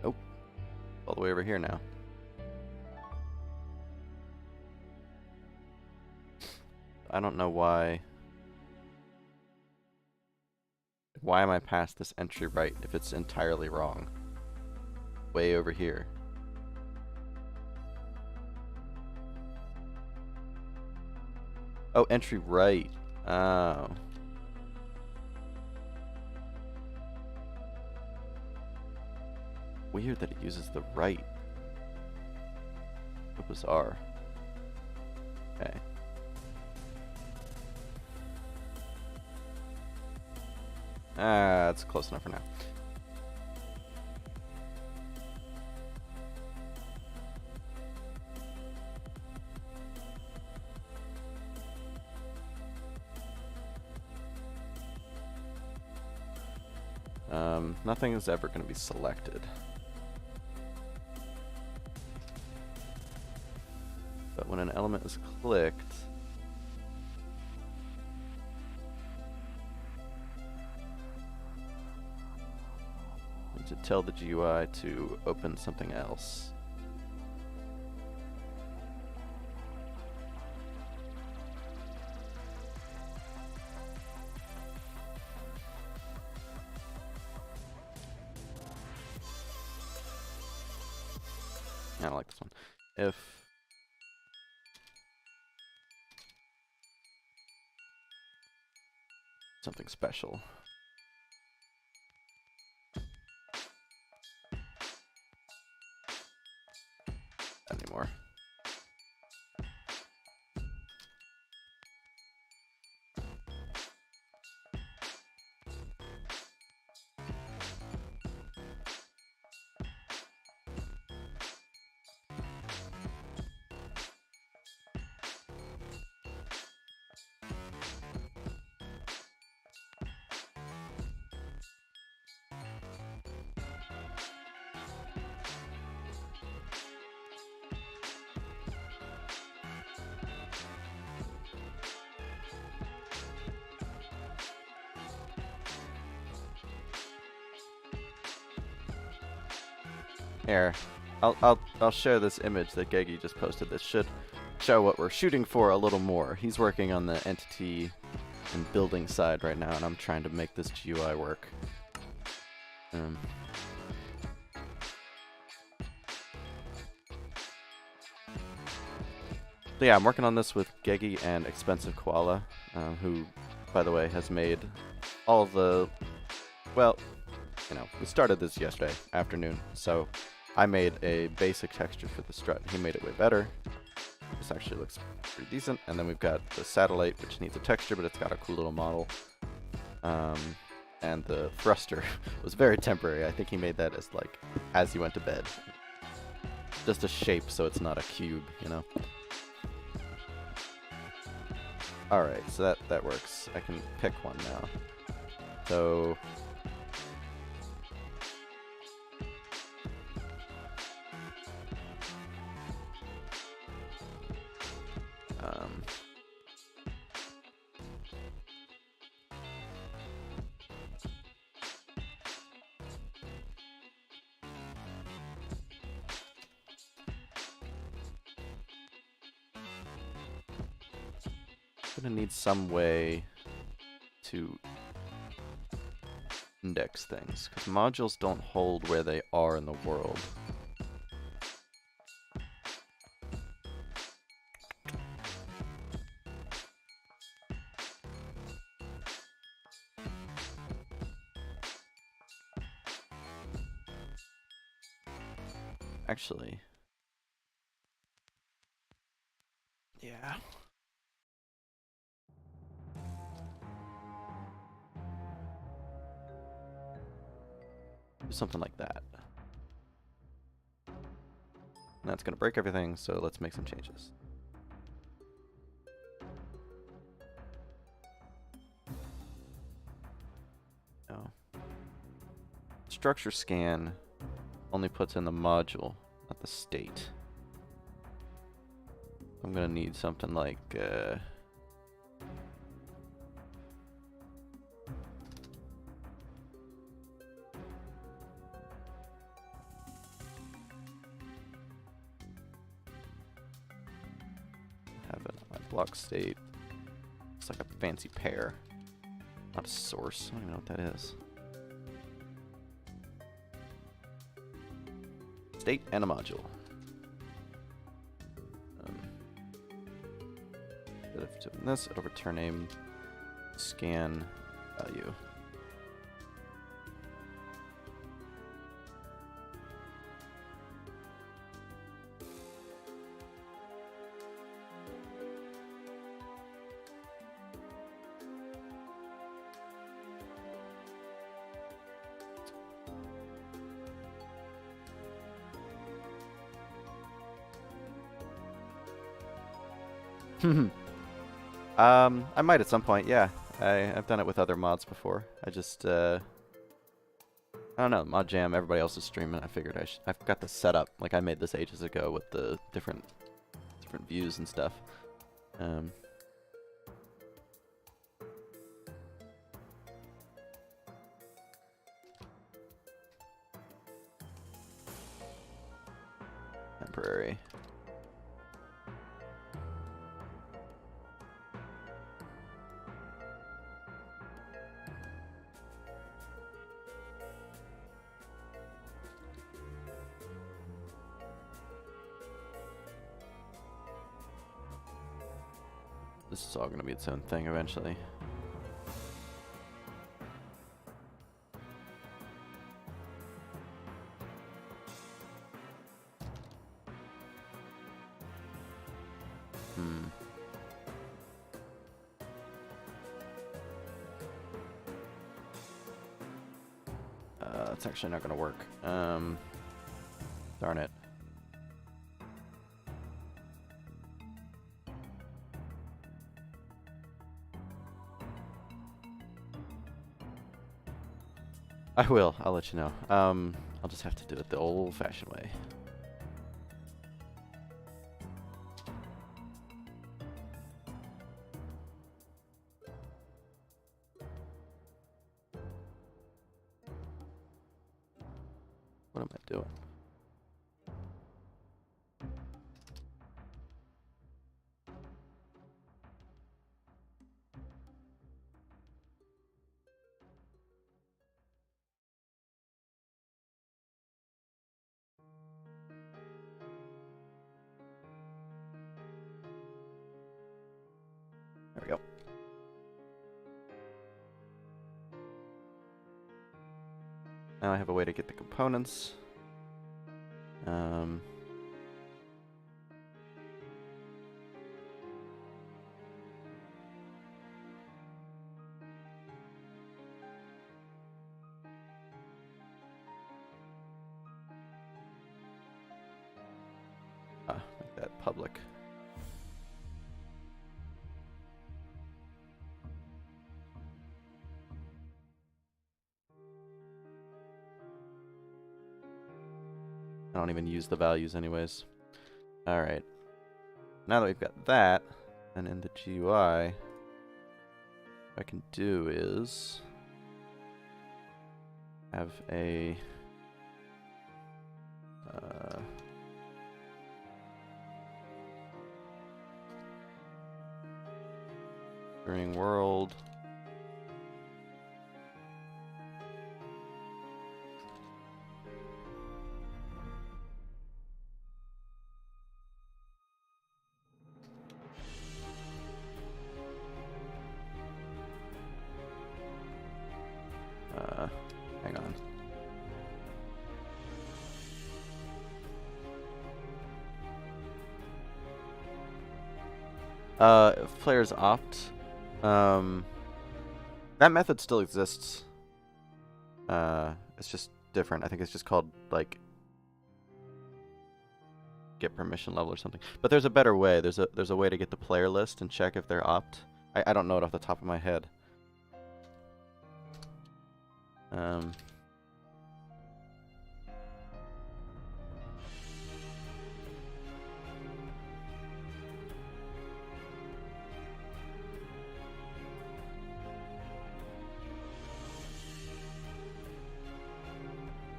Nope. All the way over here now. I don't know why. Why am I past this entry right if it's entirely wrong? Way over here. Oh, entry right. Oh. Weird that it uses the right. What bizarre. Okay. That's close enough for now. Nothing is ever going to be selected. But when an element is clicked, to tell the GUI to open something else. I don't like this one. If something special. Anymore. Here, I'll share this image that Gegi just posted. This should show what we're shooting for a little more. He's working on the entity and building side right now, and I'm trying to make this GUI work. So yeah, I'm working on this with Gegi and Expensive Koala, who, by the way, has made all the, well, you know, we started this yesterday afternoon, so I made a basic texture for the strut. He made it way better. This actually looks pretty decent. And then we've got the satellite, which needs a texture, but it's got a cool little model. And the thruster was very temporary. I think he made that as he went to bed. Just a shape, so it's not a cube, you know? Alright, so that works. I can pick one now. So gonna need some way to index things, because modules don't hold where they are in the world. Actually, yeah. Do something like that. And that's gonna break everything, so let's make some changes. No. Structure scan only puts in the module, not the state. I'm gonna need something like have it on block state. It's like a fancy pair, not a source. I don't even know what that is. State and a module. Instead of doing this, it'll return a scan value. I might at some point, yeah. I've done it with other mods before. I just, I don't know, ModJam, everybody else is streaming. I figured I've got this set up. Like, I made this ages ago with the different views and stuff. Temporary. This is all going to be its own thing eventually. That's actually not going to work. Darn it. I will. I'll let you know. I'll just have to do it the old-fashioned way. What am I doing? There we go. Now I have a way to get the components. Make that public. I don't even use the values anyways. Alright. Now that we've got that, and in the GUI, what I can do is have a during world. Hang on. If players opt, that method still exists. It's just different. I think it's just called like get permission level or something. But there's a better way. There's a way to get the player list and check if they're opt. I don't know it off the top of my head.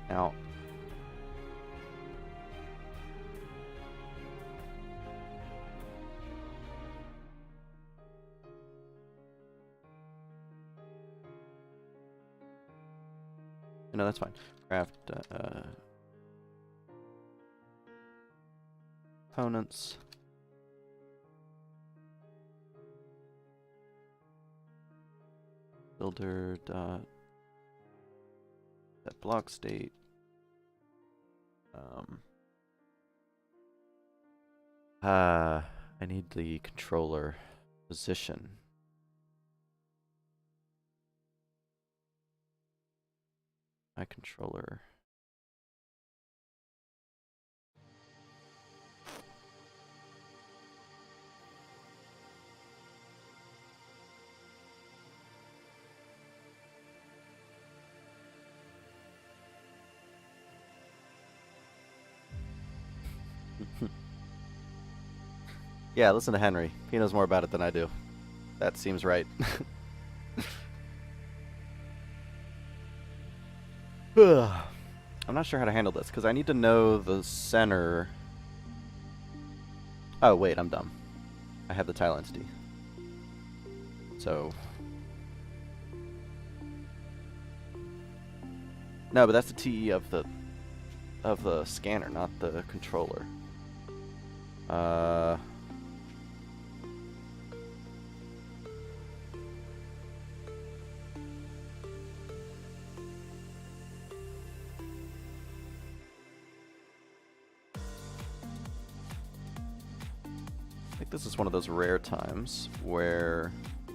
Now, no, that's fine. Craft components. Builder dot set block state. I need the controller position. My controller. Yeah, listen to Henry. He knows more about it than I do. That seems right. I'm not sure how to handle this, because I need to know the center Oh, wait, I'm dumb. I have the tile entity. So... No, but that's the TE of the scanner, not the controller. I think this is one of those rare times where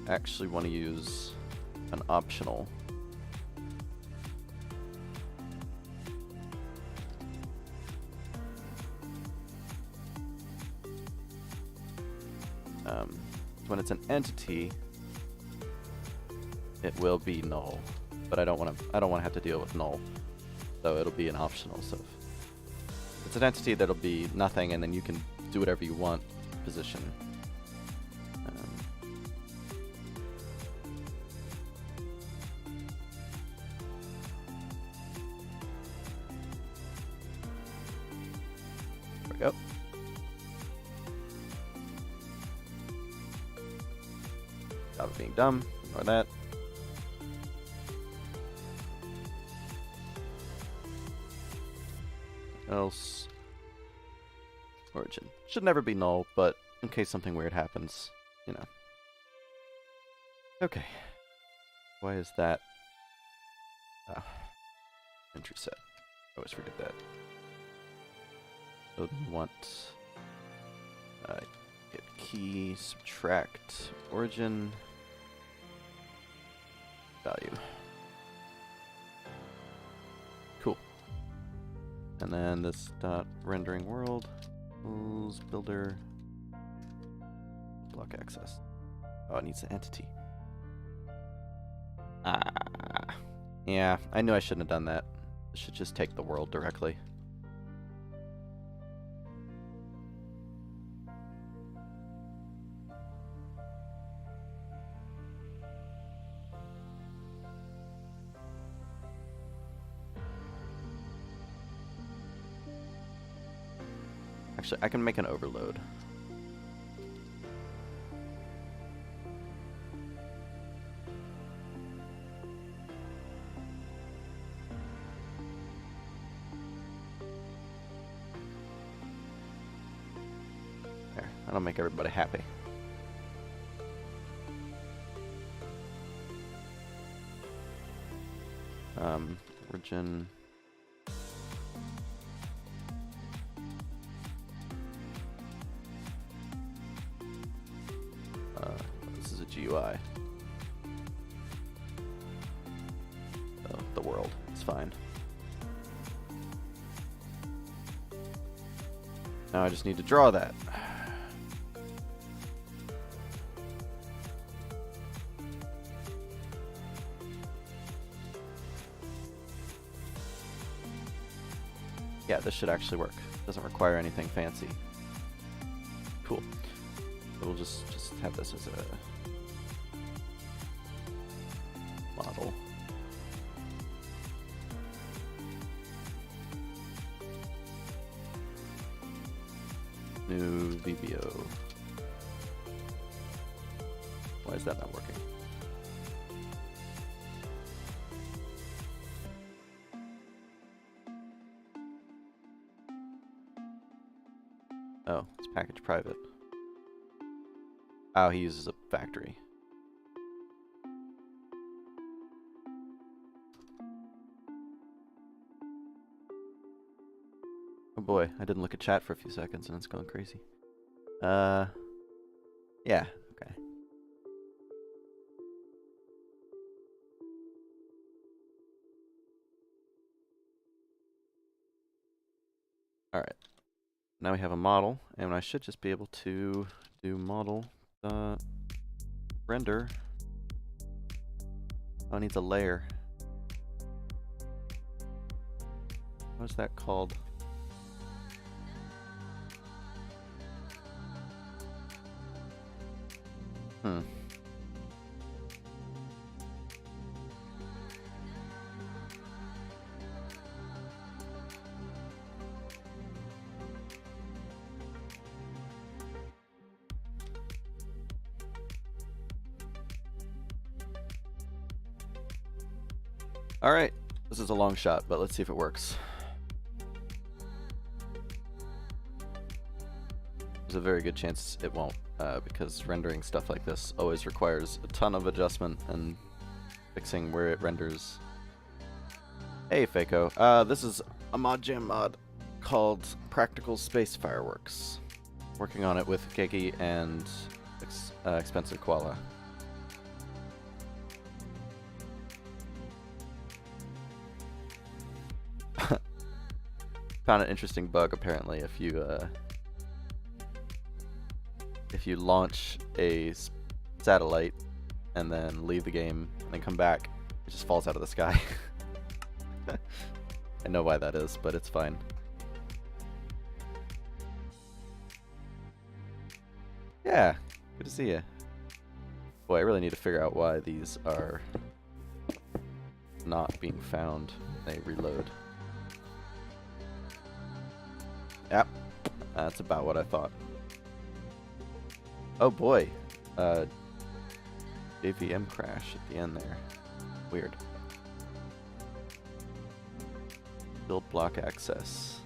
I actually want to use an optional. When it's an entity, it will be null, but I don't want to have to deal with null, so it'll be an optional. So if it's an entity, that'll be nothing, and then you can do whatever you want. Position. There we go. Stop being dumb. Ignore that. Else. Origin. Should never be null, but in case something weird happens, you know. Okay. Why is that? Entry set. I always forget that. So we want get key, subtract origin value. Cool. And then this dot rendering world. Builder block access. Oh, it needs an entity. Yeah, I knew I shouldn't have done that. I should just take the world directly. Actually, I can make an overload. There, that'll make everybody happy. Origin. This is a GUI. Oh, the world. It's fine. Now I just need to draw that. Yeah, this should actually work. Doesn't require anything fancy. Cool. So we'll just have this as a model. New VBO. Why is that not working? Oh, it's package private. Oh, he uses a factory. Oh boy, I didn't look at chat for a few seconds and it's going crazy. Yeah, okay. Alright. Now we have a model, and I should just be able to do model render. Oh, it needs a layer. What's that called? Alright, this is a long shot, but let's see if it works. There's a very good chance it won't, because rendering stuff like this always requires a ton of adjustment and fixing where it renders. Hey, Fako. This is a ModJam mod called Practical Space Fireworks. Working on it with Gegi and Expensive Koala. Found an interesting bug apparently if you launch a satellite and then leave the game and then come back, it just falls out of the sky. I know why that is, but it's fine. Yeah, good to see you. Boy, I really need to figure out why these are not being found when they reload. Yep, that's about what I thought. Oh boy, JVM crash at the end there. Weird. Build block access.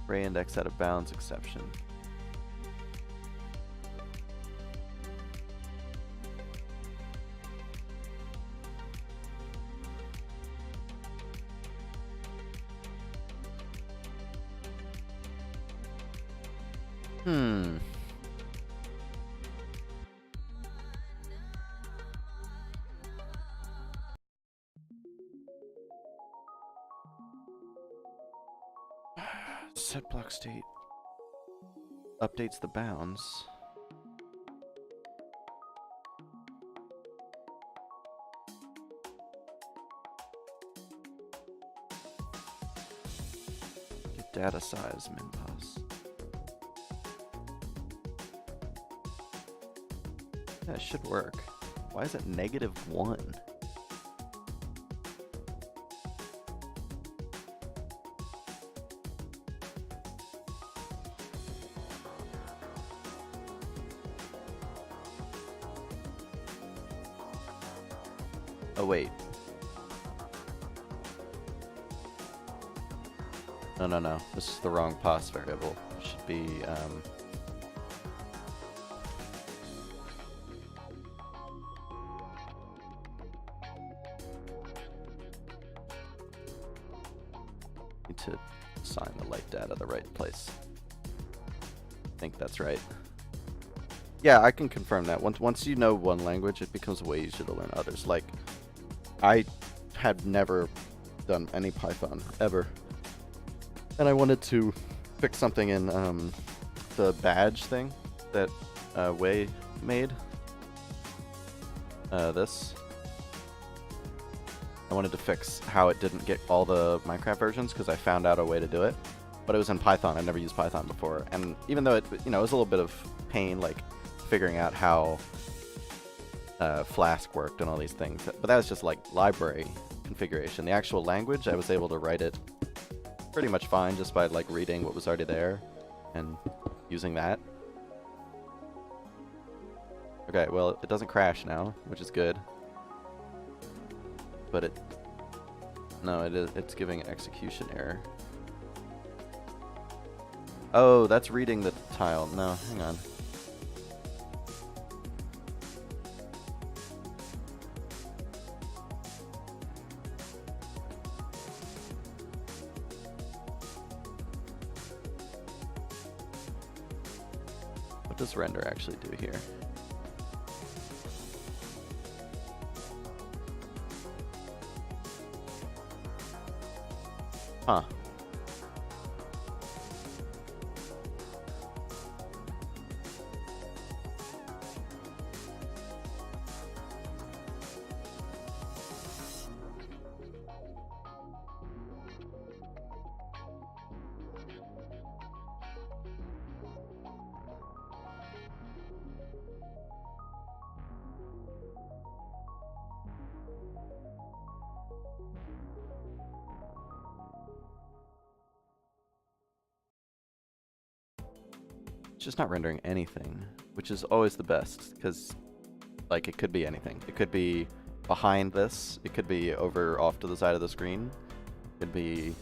Array index out of bounds exception. Set block state updates the bounds. Get data size minpos. That should work. Why is it -1? Oh wait. No. This is the wrong pos variable. It should be need to assign the light data the right place. I think that's right. Yeah, I can confirm that. Once you know one language, it becomes way easier to learn others. Like, I had never done any Python, ever. And I wanted to fix something in the badge thing that Wei made. This. I wanted to fix how it didn't get all the Minecraft versions because I found out a way to do it. But it was in Python. I'd never used Python before. And even though it, it was a little bit of pain, like figuring out how Flask worked and all these things. But that was just like library configuration. The actual language, I was able to write it pretty much fine just by like reading what was already there and using that. Okay, well, it doesn't crash now, which is good. But it's giving an execution error. Oh, that's reading the tile. No, hang on. What does render actually do here? Huh. just not rendering anything, which is always the best, because, like, it could be anything. It could be behind this. It could be over off to the side of the screen. It could be...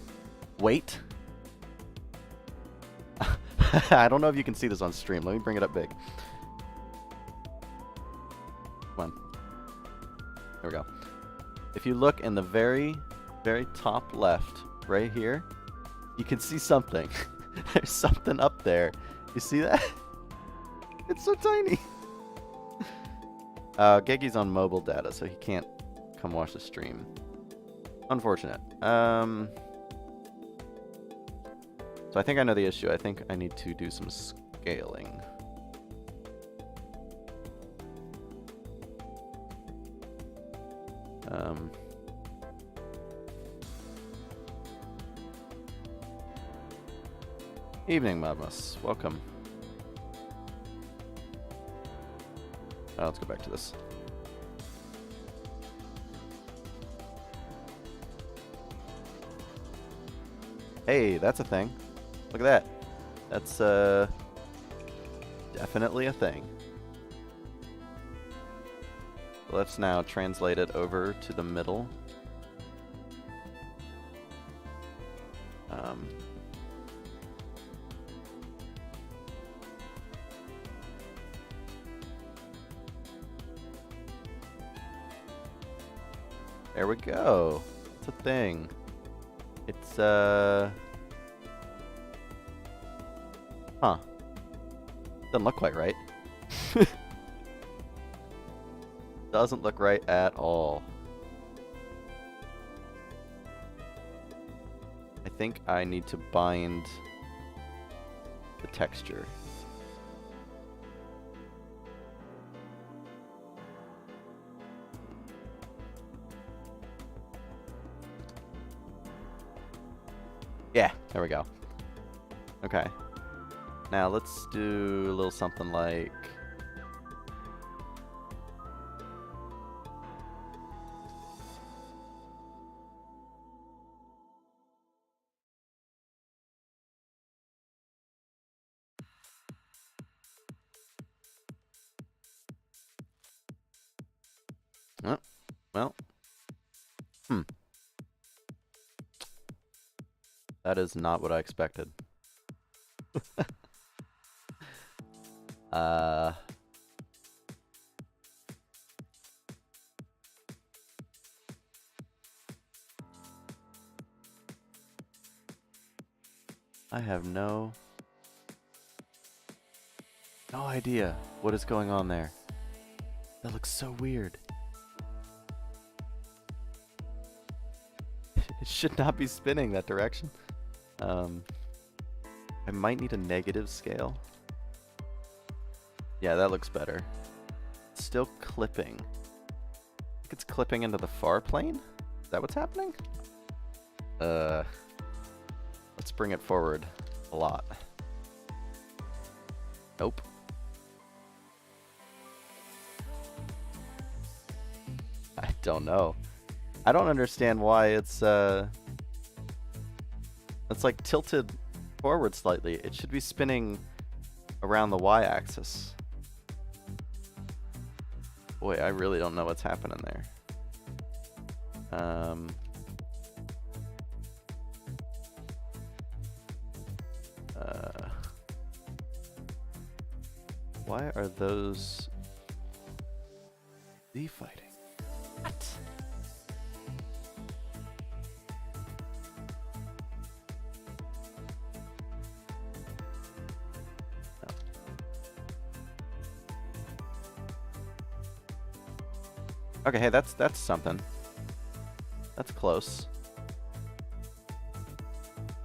Wait! I don't know if you can see this on stream. Let me bring it up big. Come on. There we go. If you look in the very, very top left, right here, you can see something. There's something up there. You see that? It's so tiny. Gegi's on mobile data, so he can't come watch the stream. Unfortunate. So I think I know the issue. I think I need to do some scaling. Evening, Madmas. Welcome. Let's go back to this. Hey, that's a thing. Look at that. That's definitely a thing. Let's now translate it over to the middle. There we go. It's a thing. It's huh. Doesn't look quite right. Doesn't look right at all. I think I need to bind the texture. Yeah, there we go. Okay. Now let's do a little something like... Oh, well. That is not what I expected. I have no idea what is going on there. That looks so weird. It should not be spinning that direction. I might need a negative scale. Yeah, that looks better. Still clipping. I think it's clipping into the far plane? Is that what's happening? Let's bring it forward a lot. Nope. I don't know. I don't understand why it's like tilted forward slightly. It should be spinning around the y-axis. Boy, I really don't know what's happening there. Why are those fighting? What? Okay, hey, that's something. That's close.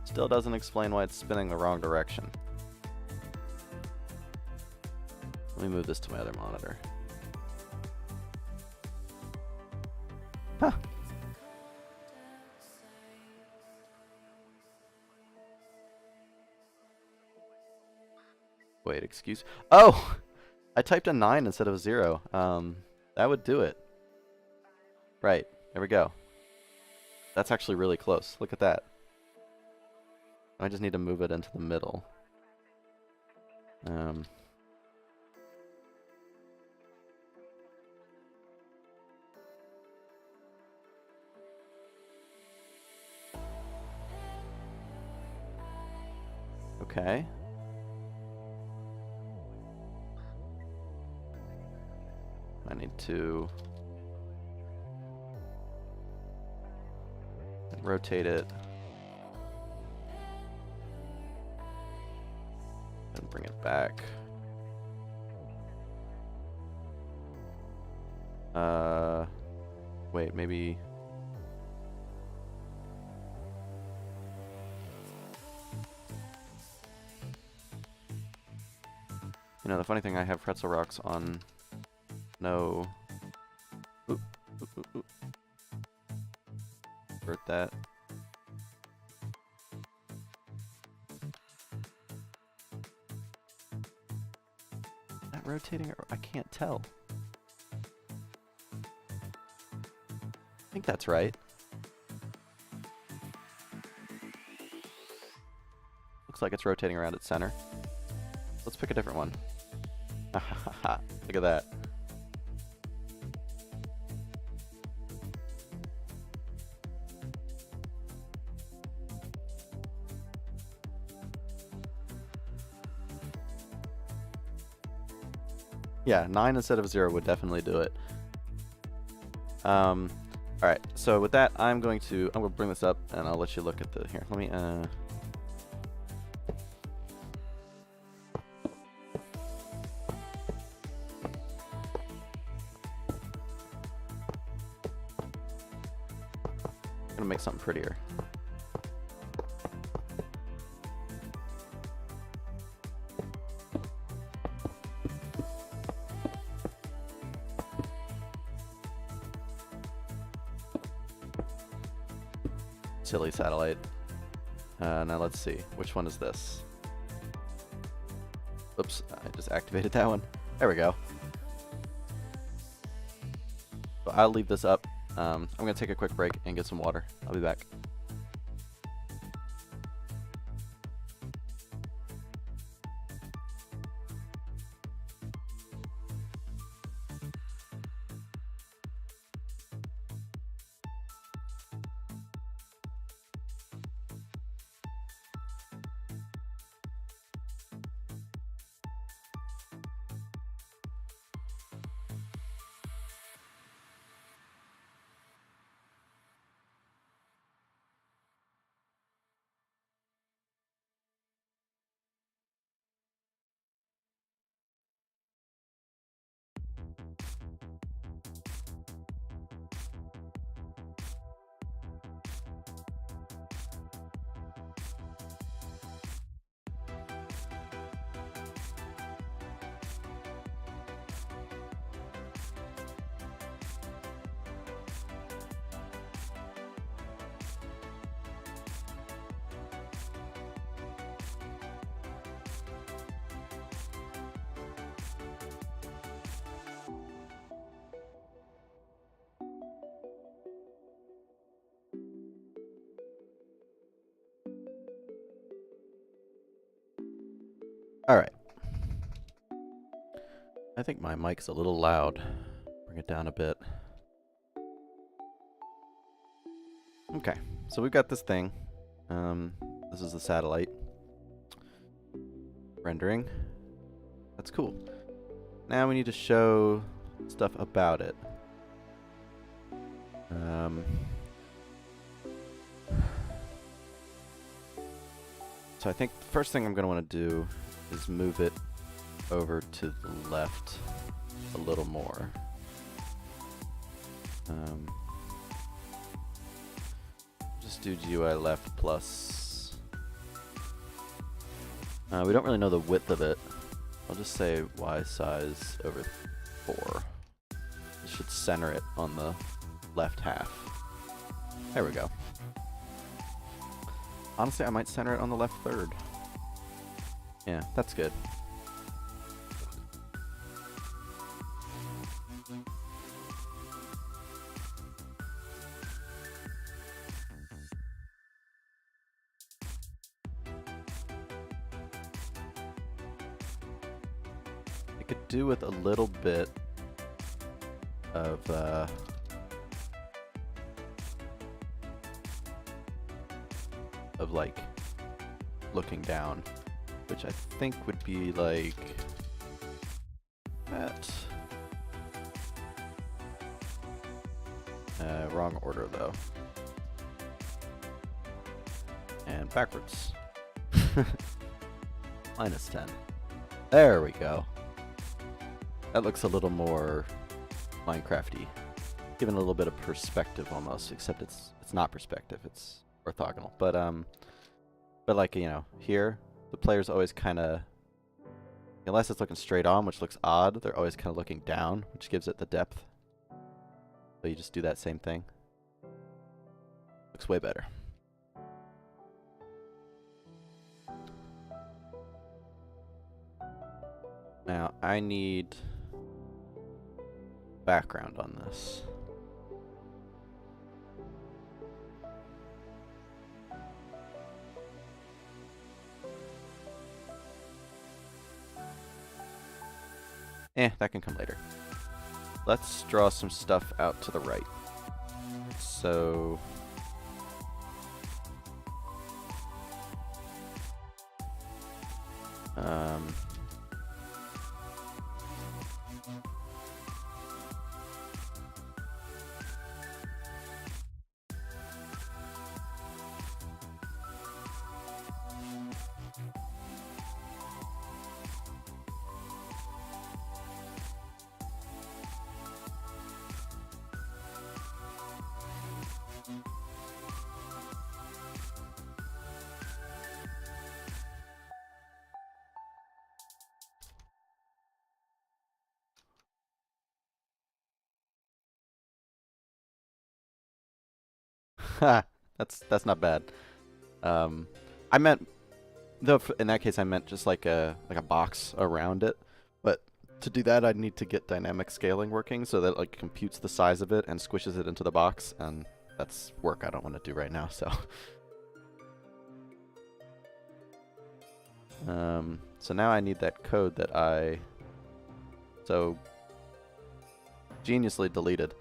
Still doesn't explain why it's spinning the wrong direction. Let me move this to my other monitor. Huh. Wait, excuse... Oh! I typed a 9 instead of a 0. That would do it. Right, there we go. That's actually really close. Look at that. I just need to move it into the middle. Um, okay. I need to rotate it and bring it back. Wait, maybe. You know, the funny thing, I have pretzel rocks on no. Oop, oop, oop, oop. Invert that. Is that rotating or I can't tell. I think that's right. Looks like it's rotating around its center. Let's pick a different one. Look at that. Yeah, 9 instead of 0 would definitely do it. Alright, so with that, I'm going to bring this up and I'll let you look at the, here, let me, I'm gonna make something prettier. Silly satellite. Now let's see. Which one is this? Oops, I just activated that one. There we go. So I'll leave this up. I'm going to take a quick break and get some water. I'll be back. Alright. I think my mic's a little loud. Bring it down a bit. Okay, so we've got this thing. This is the satellite. Rendering. That's cool. Now we need to show stuff about it. So I think the first thing I'm going to want to do is move it over to the left a little more. Just do GUI left plus. We don't really know the width of it. I'll just say Y size over 4. This should center it on the left half. There we go. Honestly, I might center it on the left third. Yeah, that's good. could do with a little bit of like looking down, which I think would be like that. Wrong order though. And backwards. -10. There we go. That looks a little more Minecrafty. Given a little bit of perspective almost, except it's not perspective, it's orthogonal. But like, you know, here the player's always kind of, unless it's looking straight on, which looks odd, they're always kind of looking down, which gives it the depth. So you just do that same thing. Looks way better. Now I need background on this. That can come later. Let's draw some stuff out to the right. So that's not bad. I meant, though, in that case I meant just like a box around it. But to do that, I'd need to get dynamic scaling working so that it like computes the size of it and squishes it into the box, and that's work I don't want to do right now. So, so now I need that code that I so geniusly deleted.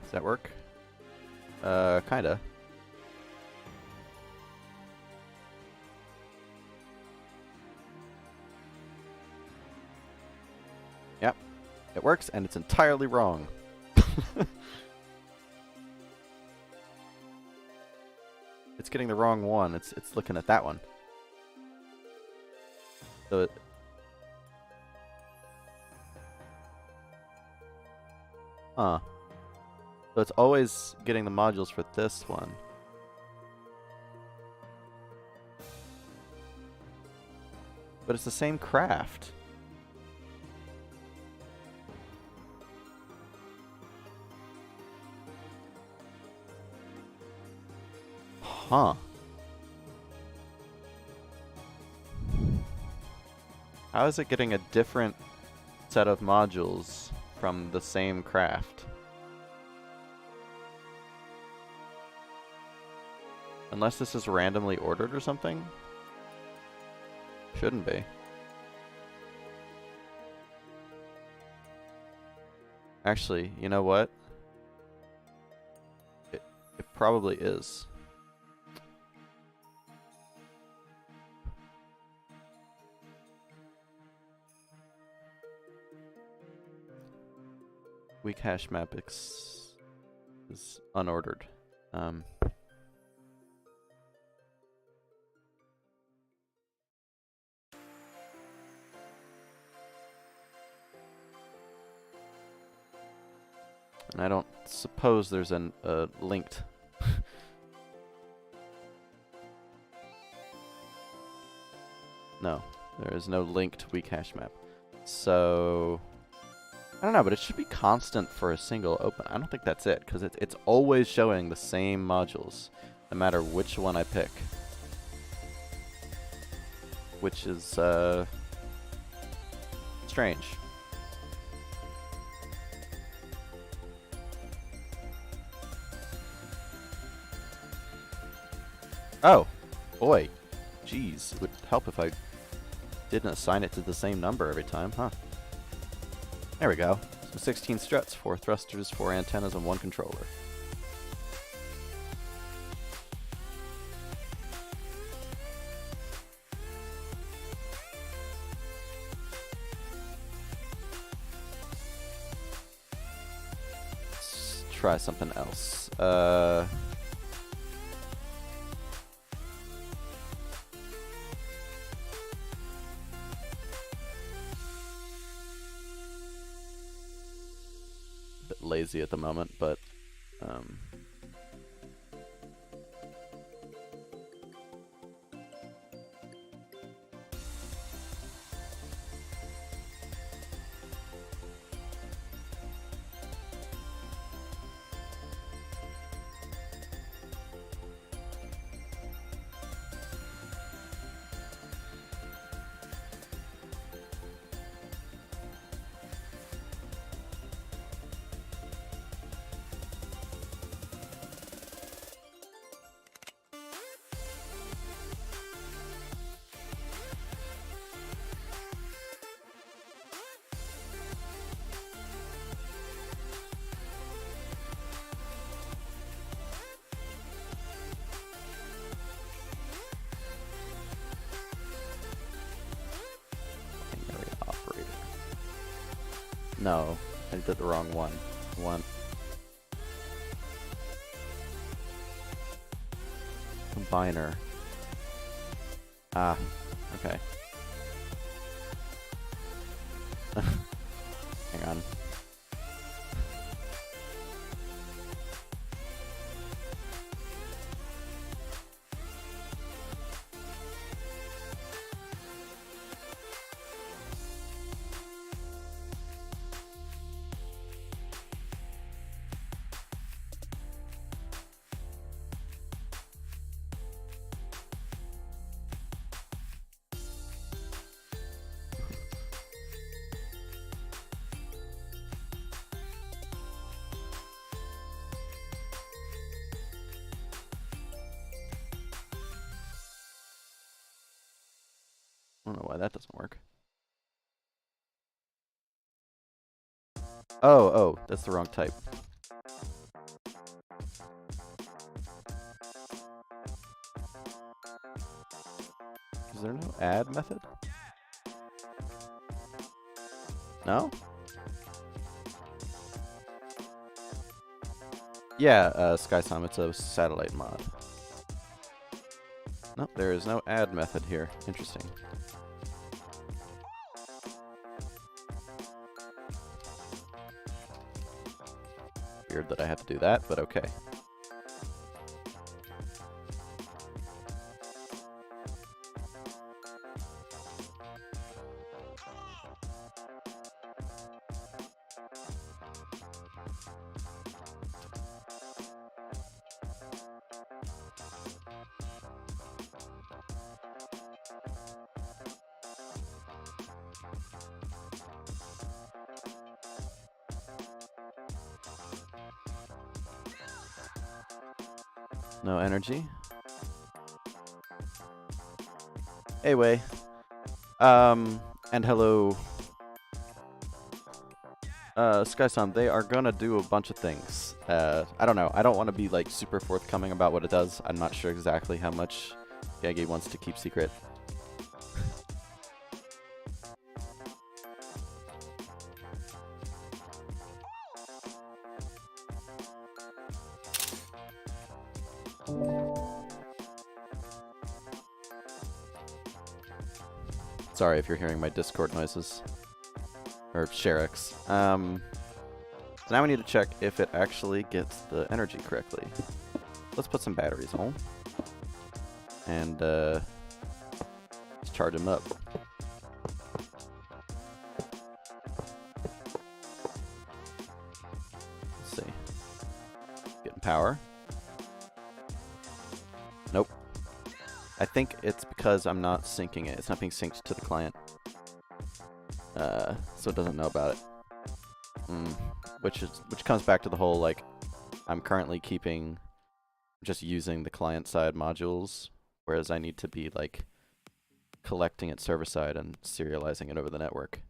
Does that work? Kinda. Yep, it works, and it's entirely wrong. It's getting the wrong one. It's looking at that one. So it, so it's always getting the modules for this one. But it's the same craft. Huh. How is it getting a different set of modules from the same craft? Unless this is randomly ordered or something? Shouldn't be. Actually, you know what? It probably is. Weak hash map is unordered. And I don't suppose there's a linked. No, there is no linked weak hash map. So I don't know, but it should be constant for a single open. I don't think that's it, because it's always showing the same modules, no matter which one I pick. Which is strange. Oh, boy. Jeez, it would help if I didn't assign it to the same number every time, huh? There we go. So 16 struts, 4 thrusters, 4 antennas, and 1 controller. Let's try something else. Bit lazy at the moment, but no, I did the wrong one. Combiner. Ah, okay. Hang on. I don't know why that doesn't work. Oh, that's the wrong type. Is there no add method? No? Yeah, SkySom, it's a satellite mod. No, there is no add method here. Interesting. Weird that I have to do that, but okay. No energy. Hey, Wei. And hello. SkySum, they are gonna do a bunch of things. I don't know. I don't want to be like super forthcoming about what it does. I'm not sure exactly how much Gegi wants to keep secret. Sorry if you're hearing my Discord noises. Or Sherix. Now we need to check if it actually gets the energy correctly. Let's put some batteries on. And let's charge them up. Let's see. Getting power. Nope. I think it's because I'm not syncing it. It's not being synced to the client. So it doesn't know about it. Which comes back to the whole, like, I'm currently just using the client-side modules, whereas I need to be, like, collecting it server-side and serializing it over the network.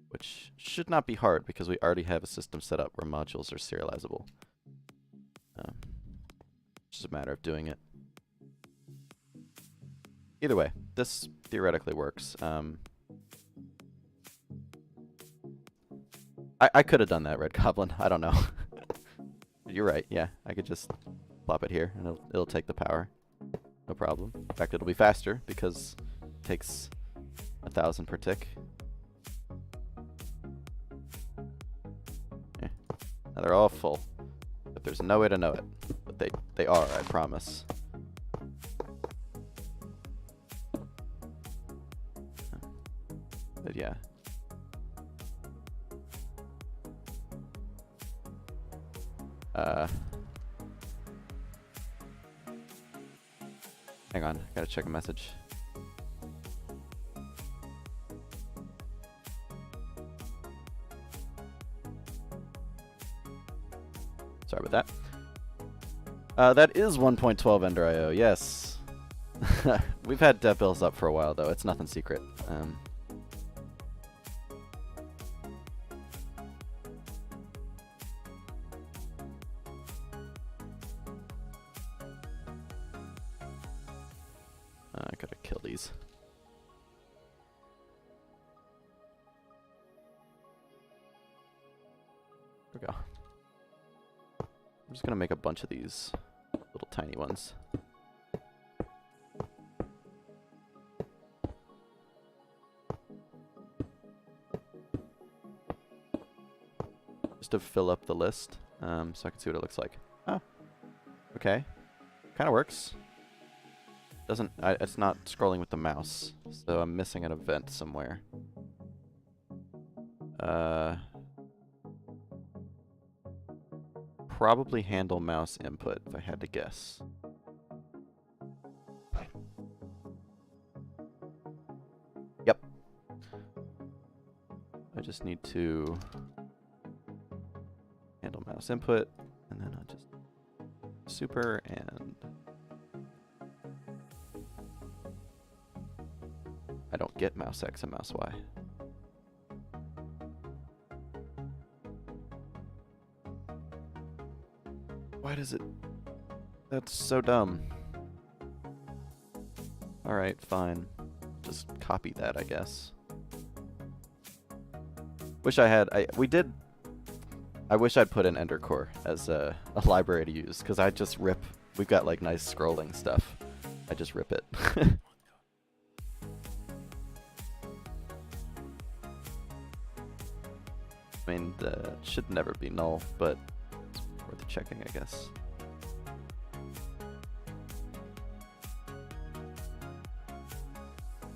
Which should not be hard, because we already have a system set up where modules are serializable. It's just a matter of doing it. Either way, this theoretically works. I could have done that, Red Goblin. I don't know. You're right. Yeah, I could just plop it here, and it'll take the power. No problem. In fact, it'll be faster because it takes 1,000 per tick. Yeah. Now they're all full, but there's no way to know it. But they are, I promise. But yeah. Hang on, gotta check a message. Sorry about that. That is 1.12 Ender IO, yes. We've had dev bills up for a while though, it's nothing secret. I gotta kill these. There we go. I'm just gonna make a bunch of these little tiny ones. Just to fill up the list, so I can see what it looks like. Oh, okay. Kind of works. It's not scrolling with the mouse, so I'm missing an event somewhere. Probably handle mouse input, if I had to guess. Yep. I just need to handle mouse input, and then I'll just super and I don't get mouse X and mouse Y. Why does it? That's so dumb. Alright, fine. Just copy that, I guess. Wish I had, I wish I'd put in Endercore as a library to use, because I just rip, we've got like nice scrolling stuff. I just rip it. I mean, it should never be null, but it's worth checking, I guess.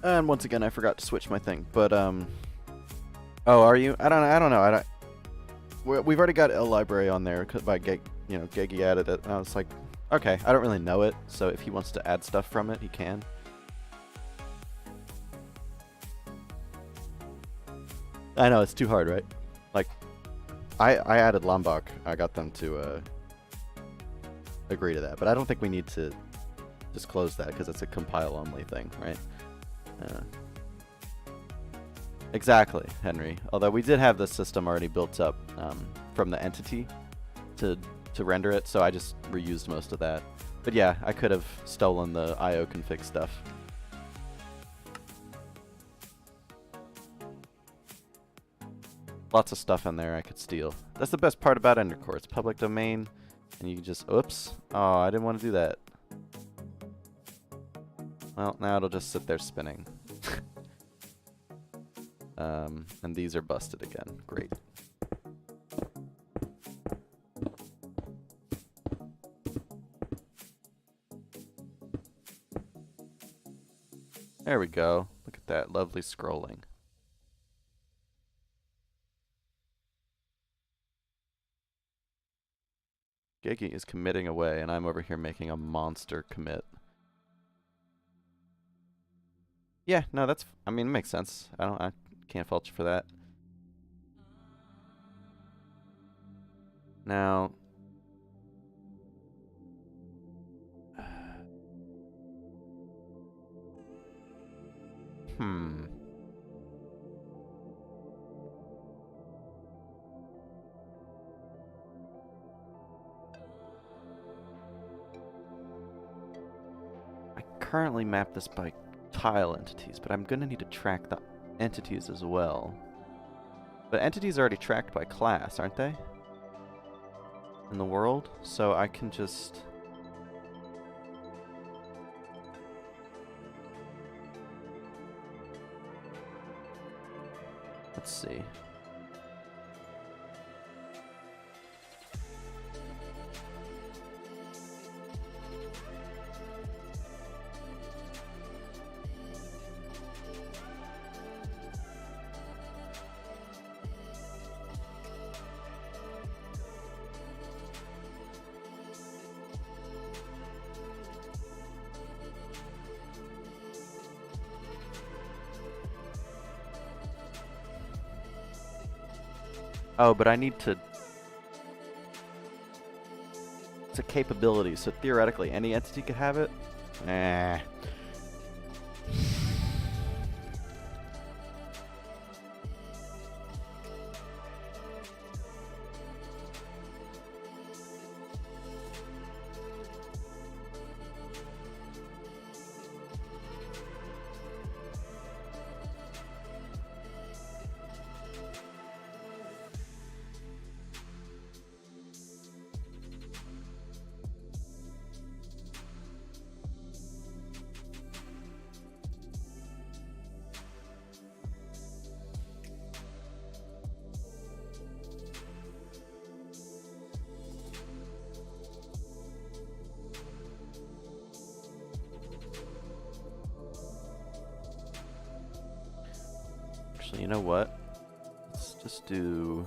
And once again, I forgot to switch my thing, but, oh, are you? I don't know. We've already got a library on there by Gegi added it, and I was like, okay, I don't really know it, so if he wants to add stuff from it, he can. I know, it's too hard, right? Like, I added Lombok. I got them to agree to that, but I don't think we need to disclose that because it's a compile-only thing, right? Exactly, Henry. Although we did have the system already built up from the entity to render it, so I just reused most of that. But yeah, I could have stolen the IO config stuff. Lots of stuff in there I could steal. That's the best part about Endercore. It's public domain, and you can just, oops. Oh, I didn't want to do that. Well, now it'll just sit there spinning. And these are busted again. Great. There we go. Look at that lovely scrolling. Geki is committing away, and I'm over here making a monster commit. Yeah, no, that's, I mean, it makes sense. I can't fault you for that. Now, I currently map this by tile entities, but I'm going to need to track the entities as well. But entities are already tracked by class, aren't they? In the world? So I can just... Let's see. Oh, but I need to... It's a capability, so theoretically any entity could have it? Nah. Actually, you know what? Let's just do...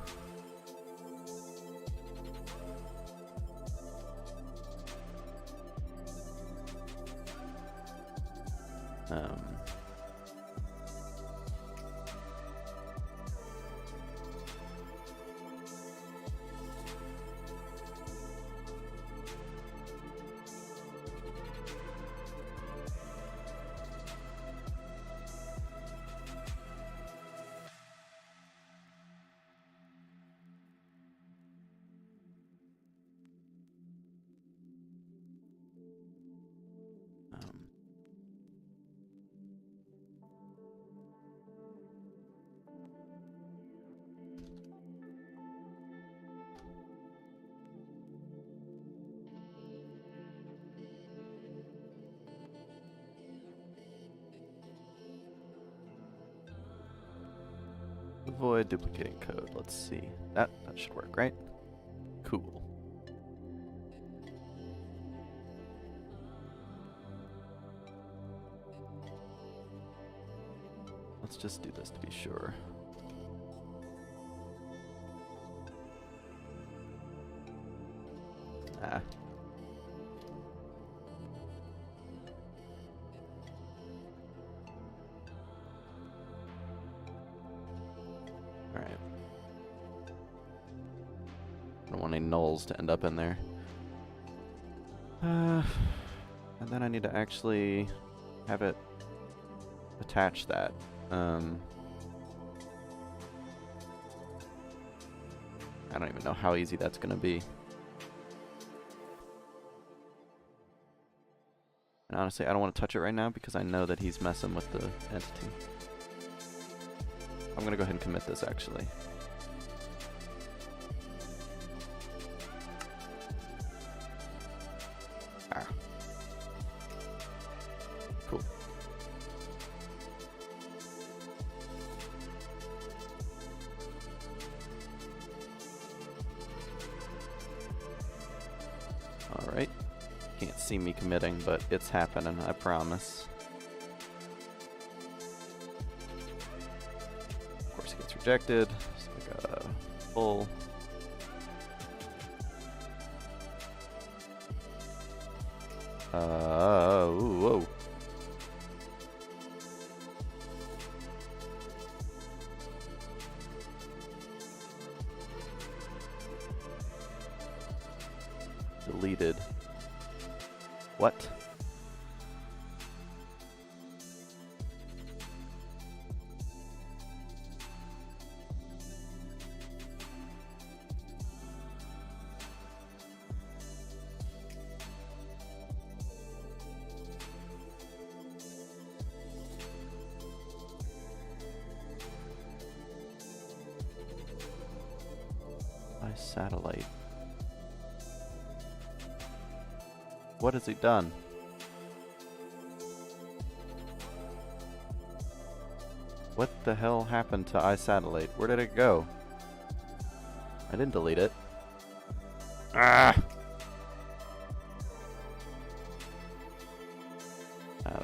Avoid duplicating code. Let's see. That should work, right? Cool. Let's just do this to be sure. Ah. Alright. I don't want any nulls to end up in there. And then I need to actually have it attach that. I don't even know how easy that's going to be. And honestly, I don't want to touch it right now because I know that he's messing with the entity. I'm going to go ahead and commit this, actually. Ah. Cool. Alright. Can't see me committing, but it's happening, I promise. Of course it gets rejected, so I gotta pull. Ooh, whoa. Deleted. What? My satellite. What has he done? What the hell happened to iSatellite? Where did it go? I didn't delete it. Ah!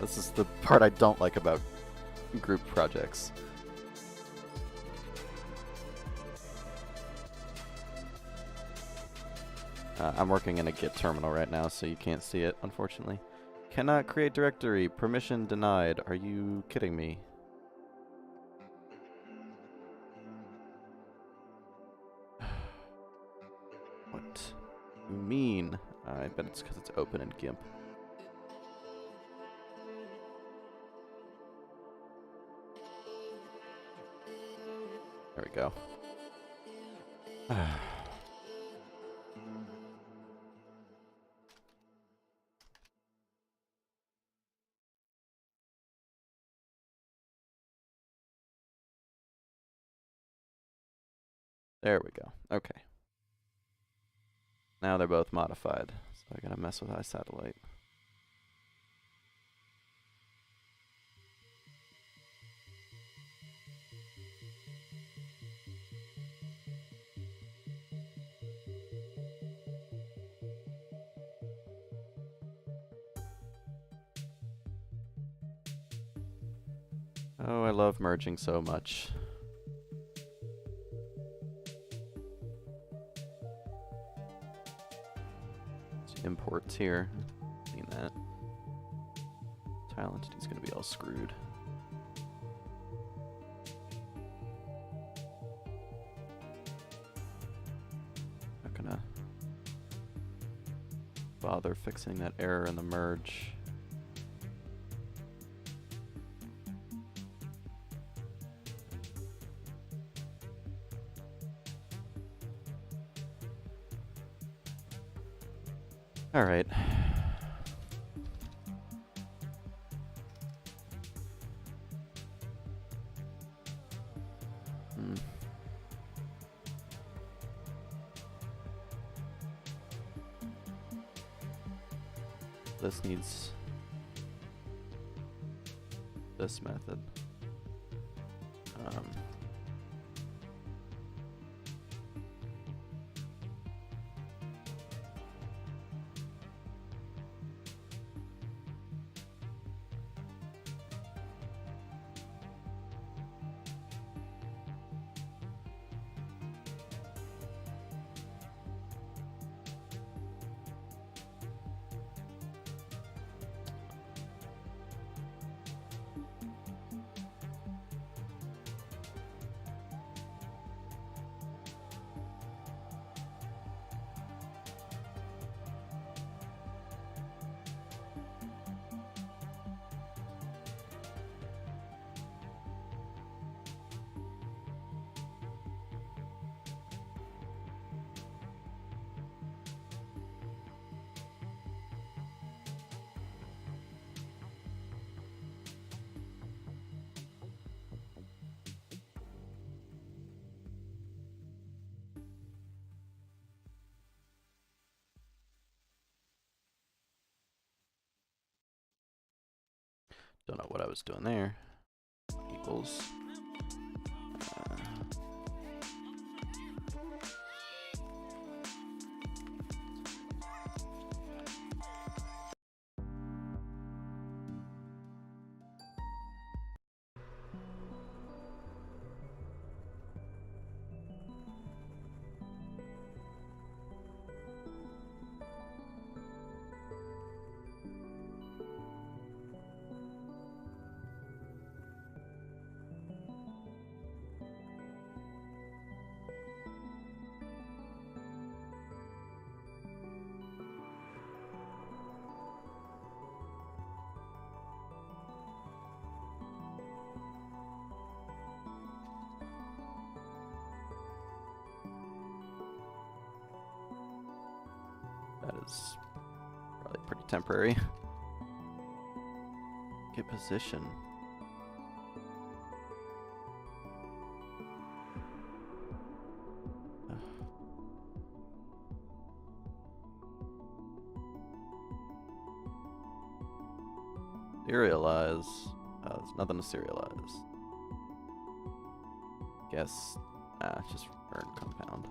This is the part I don't like about group projects. I'm working in a Git terminal right now, so you can't see it, unfortunately. Cannot create directory. Permission denied. Are you kidding me? What you mean? I bet it's because it's open in GIMP. There we go. There we go. Okay. Now they're both modified, so I gotta mess with iSatellite. Oh, I love merging so much. Imports here. Seen that. Tile entity's gonna be all screwed. Not gonna bother fixing that error in the merge. All right. This needs this method. Don't know what I was doing there. Equals. That is probably pretty temporary. Get position. Serialize. There's nothing to serialize. Guess. Just earn compound.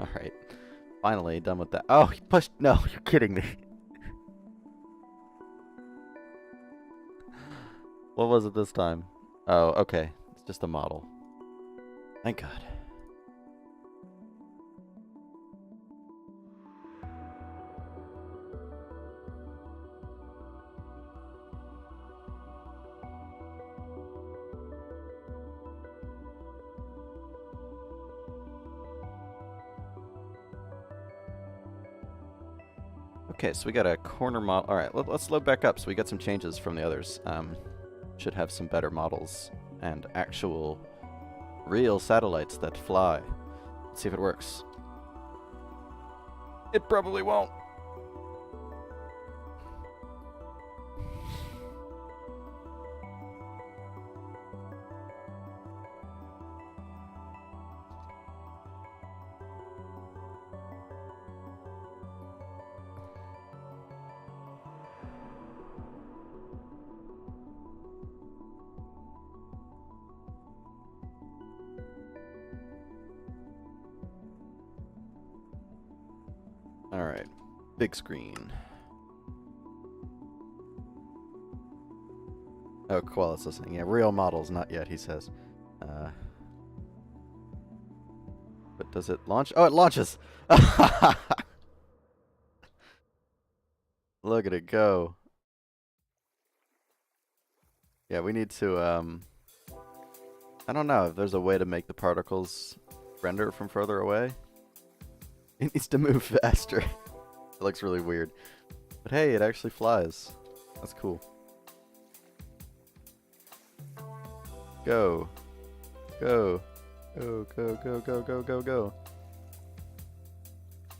Alright. Finally, done with that. Oh, he pushed. No, you're kidding me. What was it this time? Oh, okay. It's just a model. Thank God. Okay, so we got a corner model. All right, let's load back up. So we got some changes from the others. Should have some better models and actual real satellites that fly. Let's see if it works. It probably won't. Alright, big screen. Oh, Koala's listening. Yeah, real models, not yet, he says. But does it launch? Oh, it launches! Look at it go. Yeah, we need to, I don't know if there's a way to make the particles render from further away. It needs to move faster. It looks really weird. But hey, it actually flies. That's cool. Go. Go. Go, go, go, go, go, go, go.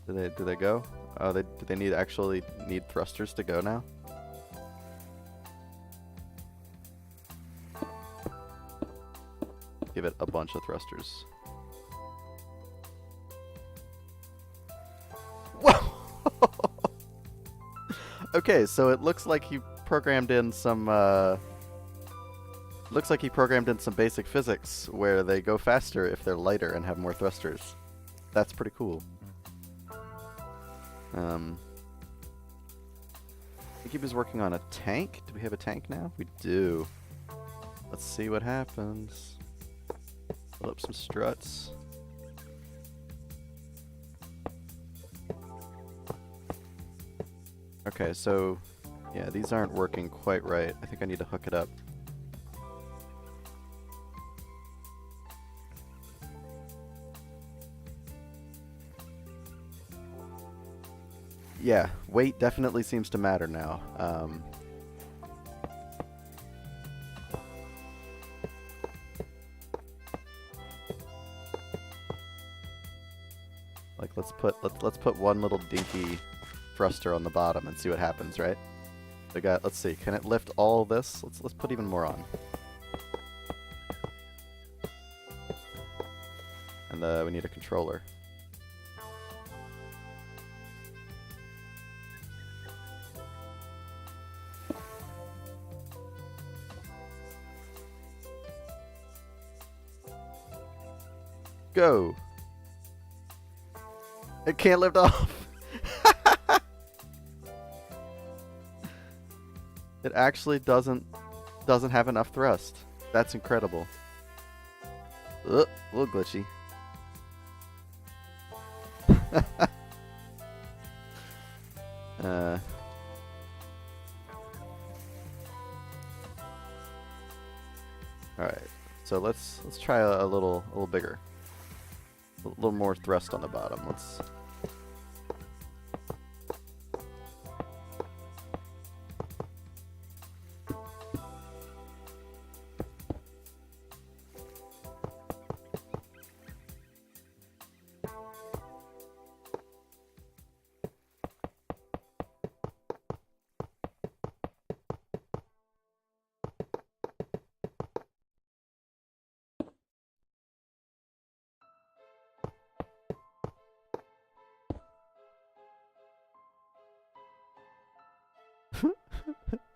Do they go? Oh, do they actually need thrusters to go now? Give it a bunch of thrusters. Okay, so it looks like he programmed in some basic physics where they go faster if they're lighter and have more thrusters. That's pretty cool. I think he was working on a tank. Do we have a tank now? We do. Let's see what happens. Pull up some struts. Okay, so, yeah, these aren't working quite right. I think I need to hook it up. Yeah, weight definitely seems to matter now. Like, let's put one little dinky thruster on the bottom and see what happens, right? Let's see, can it lift all this? Let's put even more on. And we need a controller. Go! It can't lift off! It actually doesn't have enough thrust. That's incredible. Ugh, a little glitchy. All right, so let's try a little bigger, a little more thrust on the bottom. Let's.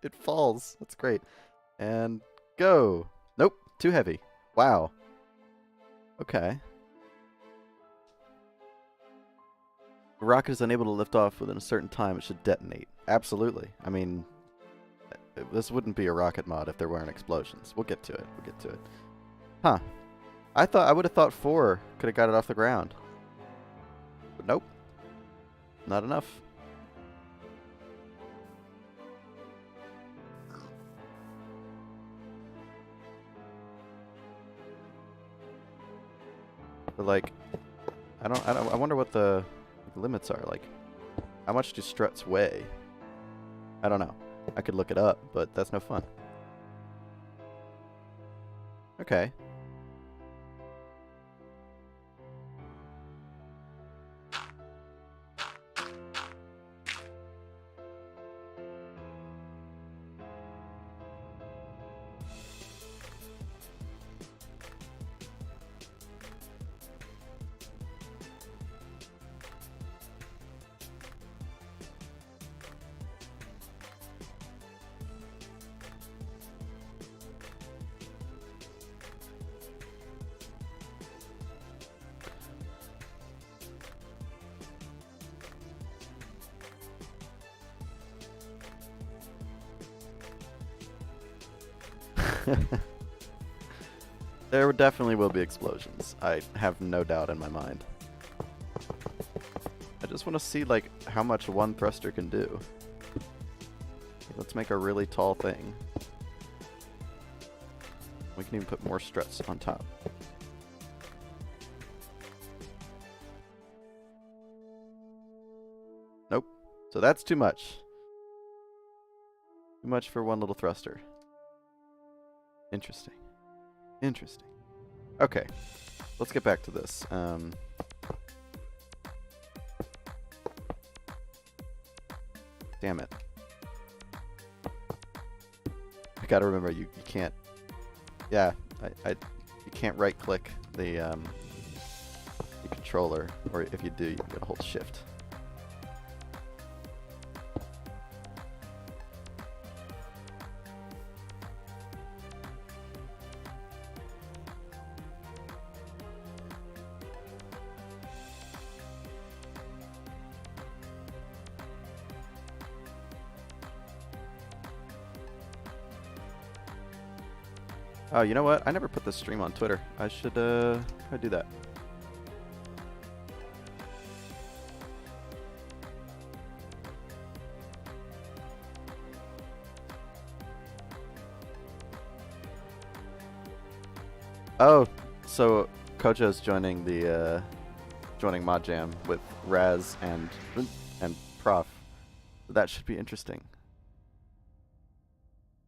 It falls. That's great. And go. Nope, too heavy. Wow. Okay. The rocket is unable to lift off within a certain time. It should detonate. Absolutely. I mean, this wouldn't be a rocket mod if there weren't explosions. We'll get to it. We'll get to it. Huh. I would have thought 4 could have got it off the ground. But nope. Not enough. But like, I wonder what the limits are. Like, how much do struts weigh? I don't know. I could look it up, but that's no fun. Okay. There definitely will be explosions. I have no doubt in my mind. I just want to see like how much one thruster can do. Let's make a really tall thing. We can even put more struts on top. Nope. So that's too much. Too much for one little thruster. Interesting. Interesting. Okay. Let's get back to this. Damn it. I gotta remember you can't. Yeah, you can't right click the controller, or if you do, you gotta hold shift. Oh, you know what? I never put this stream on Twitter. I should probably do that. Oh, so Kojo's joining the joining ModJam with Raz and Prof. That should be interesting.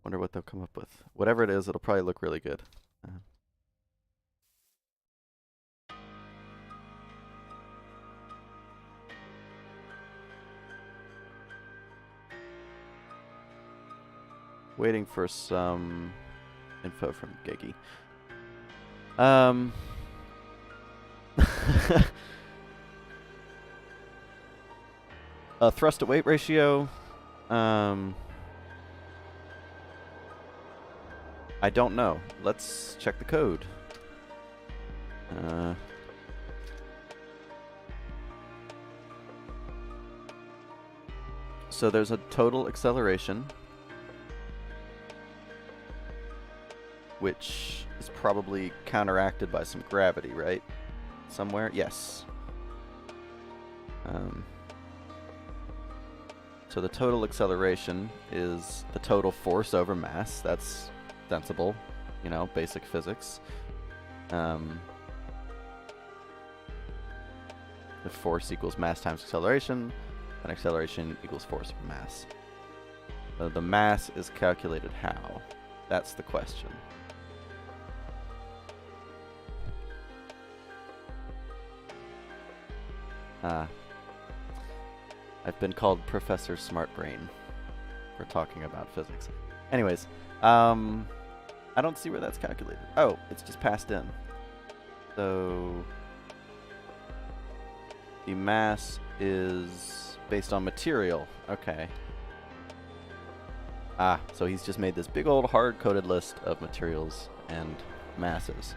Wonder what they'll come up with. Whatever it is, it'll probably look really good. Waiting for some info from Gigi. Thrust to weight ratio. I don't know. Let's check the code. So there's a total acceleration, which is probably counteracted by some gravity, right? Somewhere? Yes. So the total acceleration is the total force over mass. That's sensible, you know, basic physics. If force equals mass times acceleration, then acceleration equals force over mass. The mass is calculated how? That's the question. I've been called Professor Smartbrain for talking about physics. Anyways, I don't see where that's calculated. Oh, it's just passed in. So the mass is based on material. Okay. So he's just made this big old hard-coded list of materials and masses.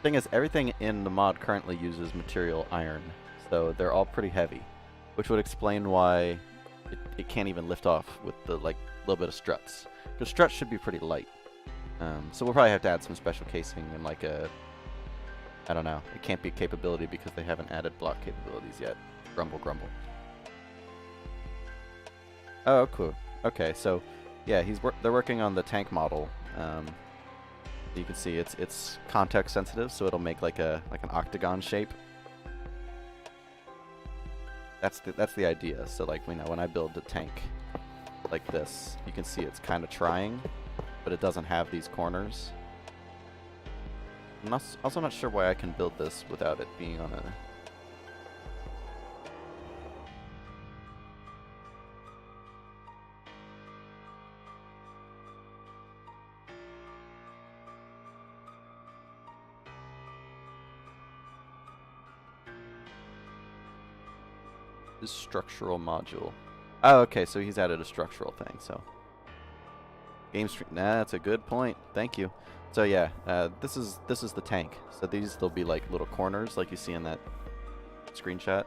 Thing is, everything in the mod currently uses material iron, so they're all pretty heavy, which would explain why it can't even lift off with the little bit of struts. Because struts should be pretty light. So we'll probably have to add some special casing and like a, I don't know, it can't be capability because they haven't added block capabilities yet. Grumble, grumble. Oh, cool. Okay, so yeah, they're working on the tank model. You can see it's context sensitive, so it'll make like an octagon shape. That's the idea. So like, when I build a tank like this, you can see it's kind of trying, but it doesn't have these corners. I'm also not sure why I can build this without it being on a... This structural module. Oh, okay, so he's added a structural thing, so... Game stream. Nah, that's a good point. Thank you. So yeah, this is the tank. So they'll be like little corners, like you see in that screenshot.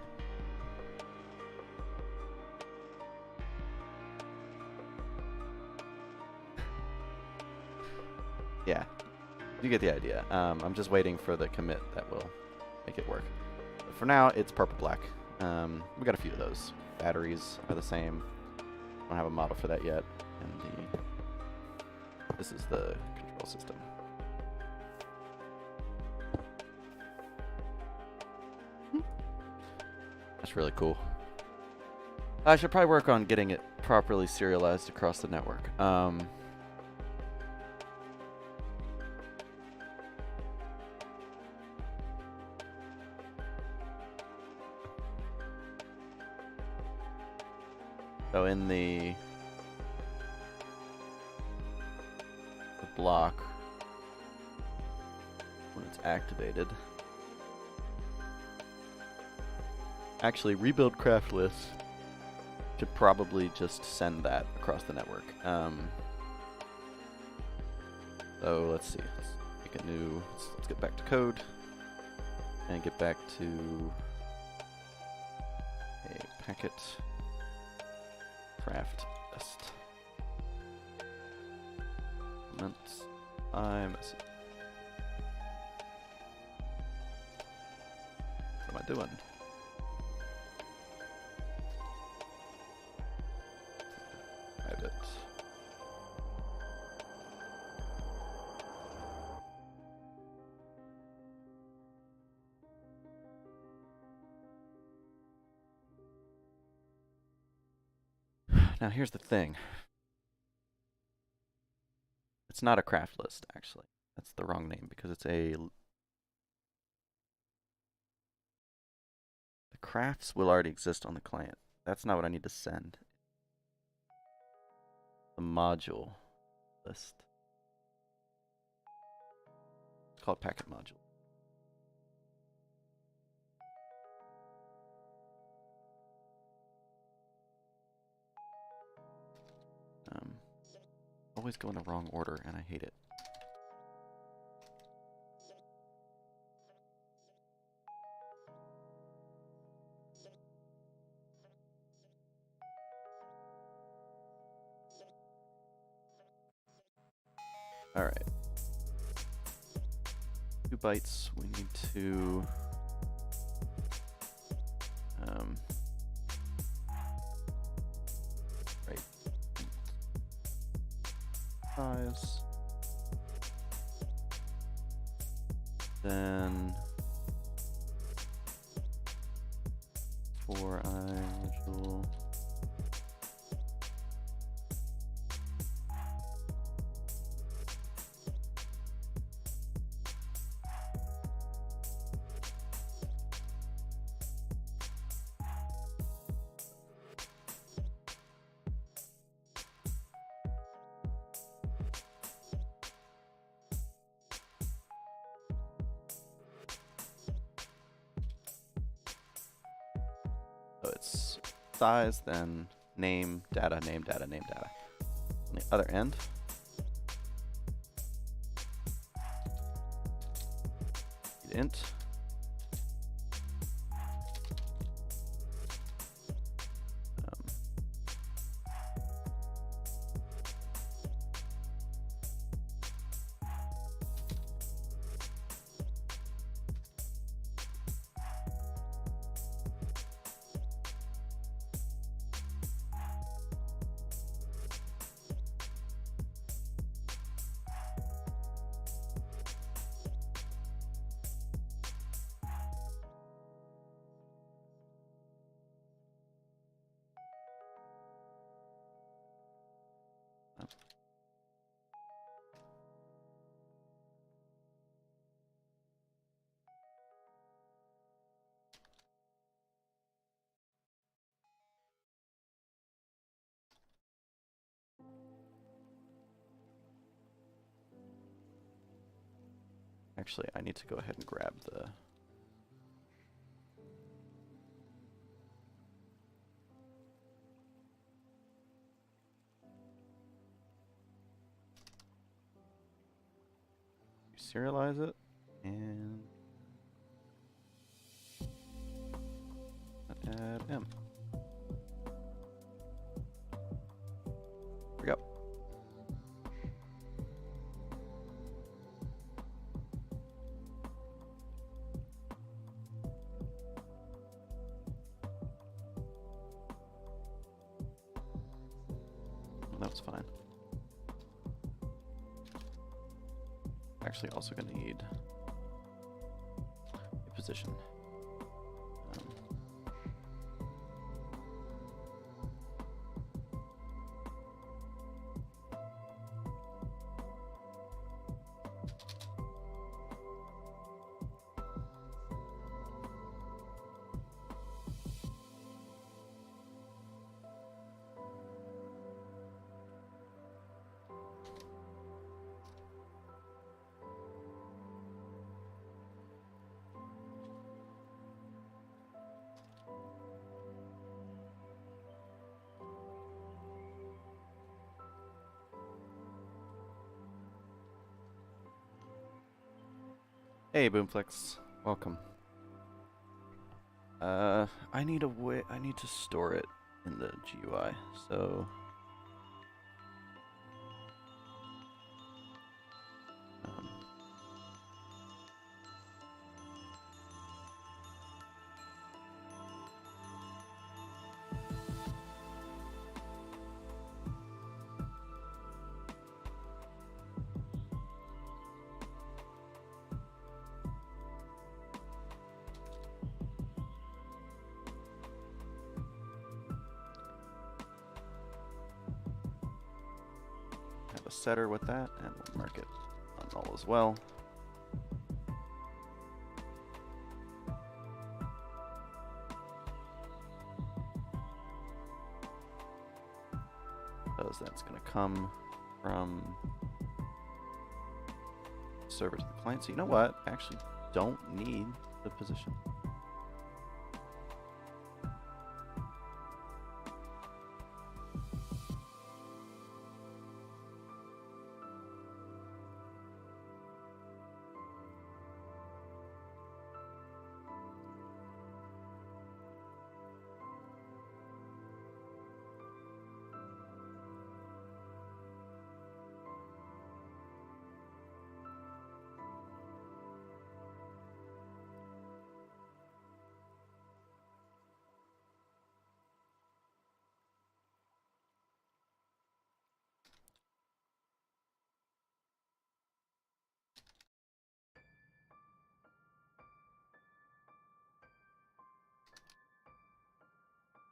Yeah, you get the idea. I'm just waiting for the commit that will make it work. But for now, it's purple black. We got a few of those. Batteries are the same. Don't have a model for that yet. And this is the control system. That's really cool. I should probably work on getting it properly serialized across the network. So in the block, when it's activated, actually rebuild craft list should probably just send that across the network. So let's see, let's make a new, let's get back to code and get back to a packet craft list. I'm what am I doing? Private. Now here's the thing. It's not a craft list, actually. That's the wrong name because it's a... The crafts will already exist on the client. That's not what I need to send. The module list. It's called packet module. always go in the wrong order, and I hate it. All right. 2 bytes. We need to right size. Then for module. So it's size, then name, data, name, data, name, data. On the other end, int. Actually, I need to go ahead and grab the serialize it and add M. There we go. That's fine. Actually, also going to need a position. Hey, Boomflex, welcome. I need a way. I need to store it in the GUI. So, have a setter with that, and we'll mark it on null as well. Because that's going to come from server to the client. So you know what? I actually don't need the position.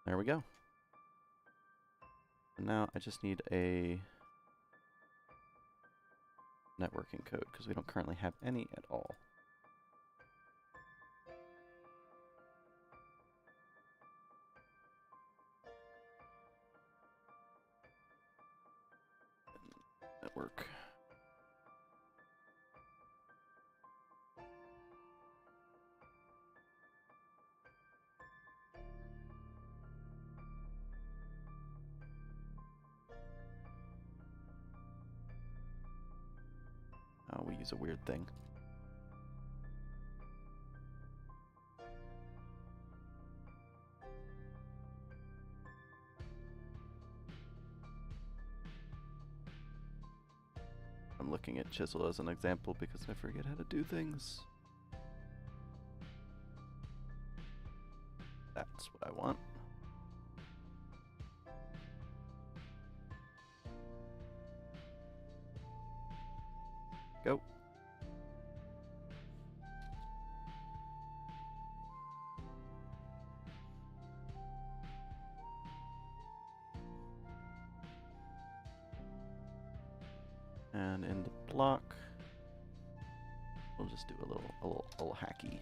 There we go. And now I just need a networking code because we don't currently have any at all. Network. Oh, we use a weird thing. I'm looking at Chisel as an example because I forget how to do things. That's what I want. Go. And in the block, we'll just do a little hacky.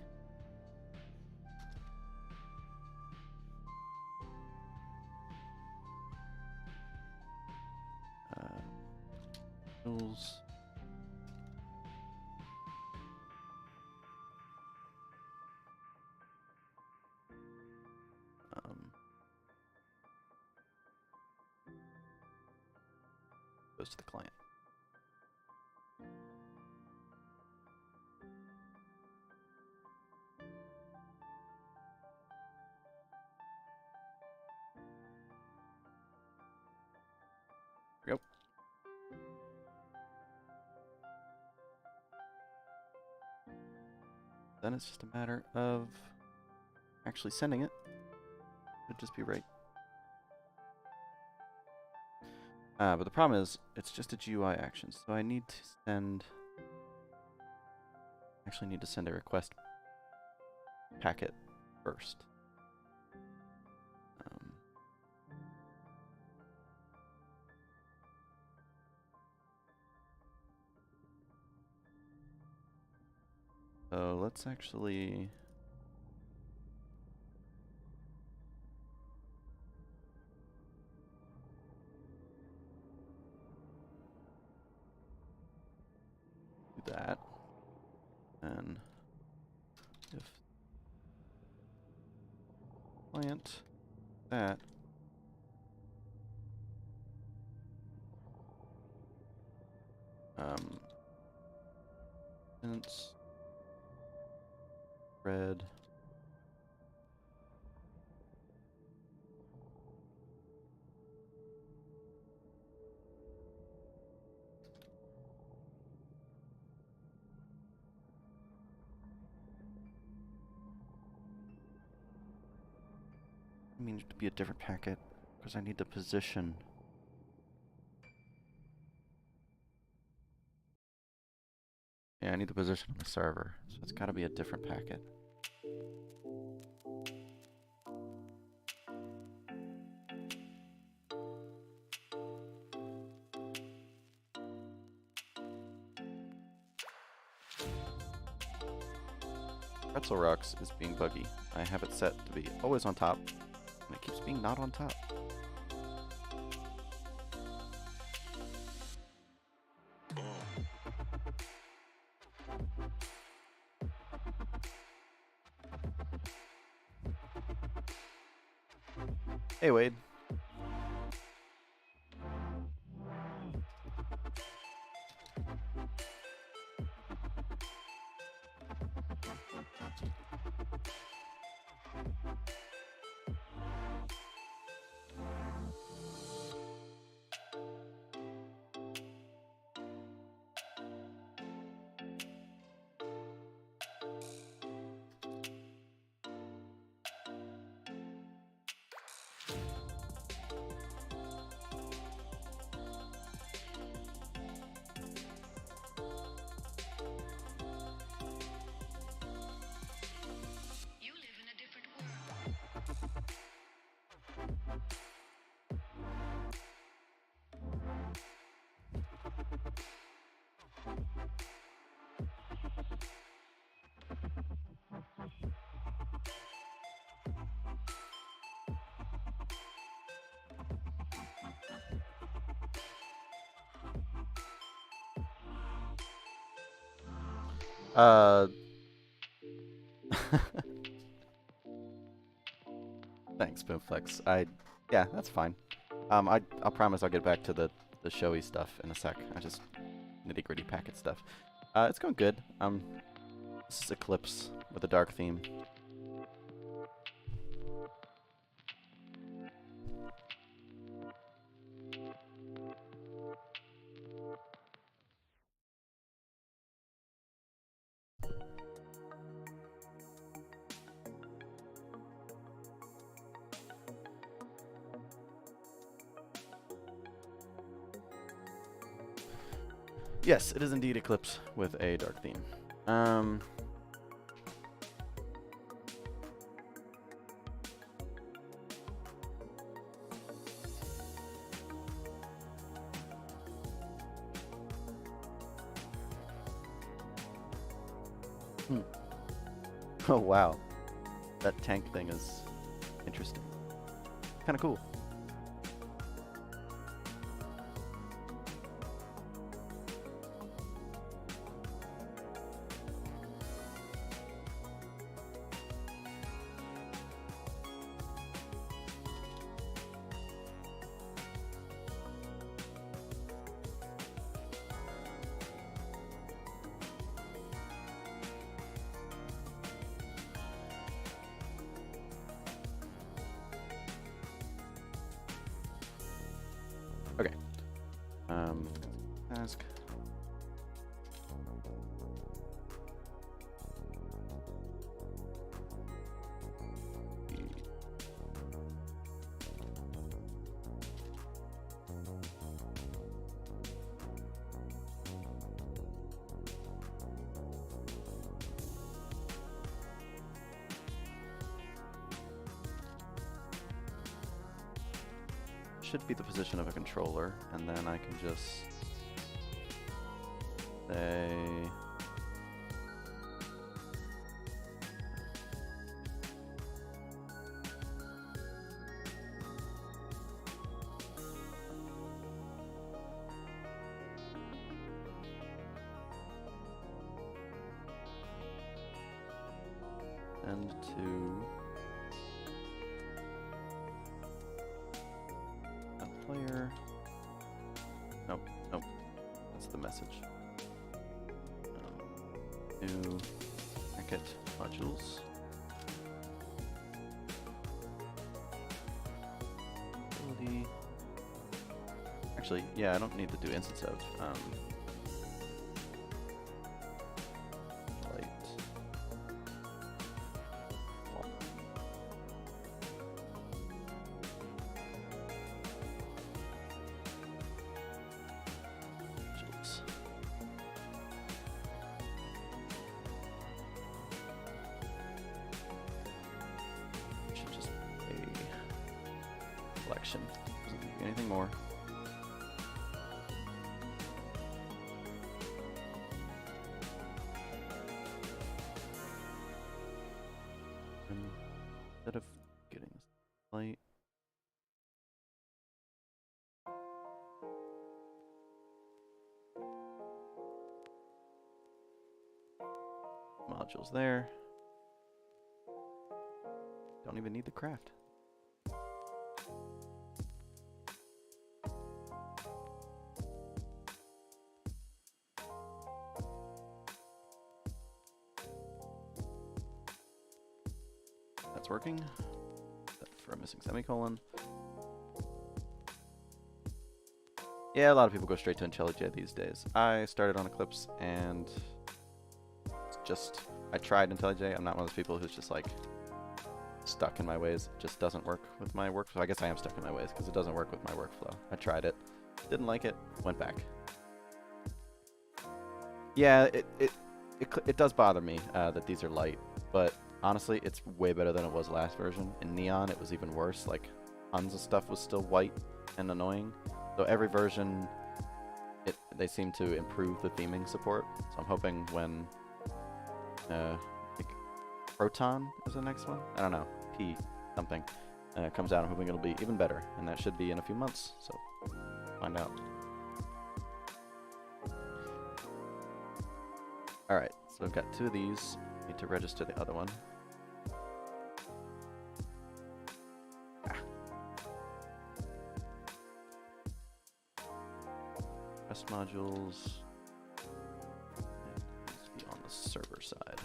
Rules. Goes to the client. Yep. Then it's just a matter of actually sending it. It'd just be right. But the problem is, it's just a GUI action, so I need to send... actually need to send a request packet first. So let's actually... do that. And if client that instance red I mean it to be a different packet because I need the position. Yeah, I need the position on the server, so it's got to be a different packet. Pretzel Rocks is being buggy. I have it set to be always on top, and it keeps being not on top. Hey, Wade. Uh, thanks, Boomflex. Yeah, that's fine. I'll promise I'll get back to the showy stuff in a sec. I just nitty-gritty packet stuff. It's going good. This is Eclipse with a dark theme. Yes, it is indeed Eclipse with a dark theme. Oh wow, that tank thing is interesting. Kind of cool. Okay. Ask. Should be the position of a controller, and then I can just say send to player. Nope, nope. That's the message. New packet modules. Ability. Actually, yeah, I don't need to do instance of. Light. Should just a collection. Doesn't give you anything more. Instead of getting this light. Modules there. Don't even need the craft. That's working. That's for a missing semicolon. Yeah, a lot of people go straight to IntelliJ these days. I started on Eclipse and I tried IntelliJ. I'm not one of those people who's just like stuck in my ways. It just doesn't work with my workflow. I guess I am stuck in my ways because it doesn't work with my workflow. I tried it, didn't like it, went back. Yeah, it does bother me that these are light, but honestly, it's way better than it was last version. In Neon, it was even worse. Like, tons of stuff was still white and annoying. So every version, they seem to improve the theming support. So I'm hoping when like Proton is the next one. I don't know, P something comes out. I'm hoping it'll be even better, and that should be in a few months. So find out. All right, So I've got 2 of these. Need to register the other one. Rest modules. It needs to be on the server side.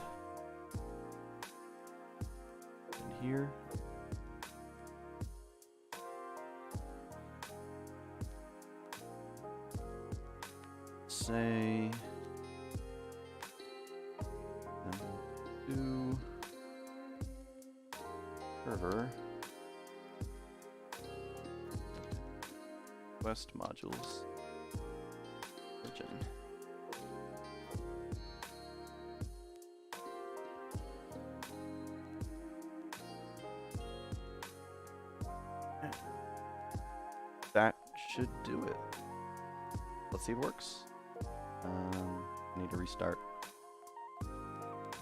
And here. Say. To server. West modules. Origin. That should do it. Let's see if it works. I need to restart.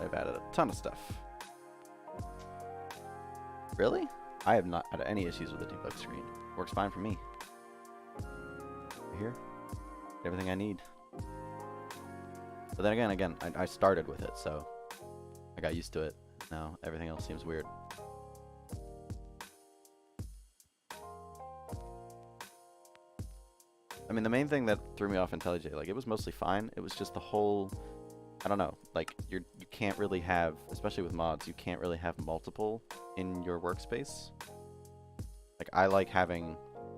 I've added a ton of stuff. Really? I have not had any issues with the debug screen. Works fine for me. Here, everything I need. But then again, I started with it, so I got used to it. Now everything else seems weird. I mean, the main thing that threw me off IntelliJ, like, it was mostly fine. It was just the whole, I don't know, like, you can't really have, especially with mods, you can't really have multiple in your workspace. Like, I like having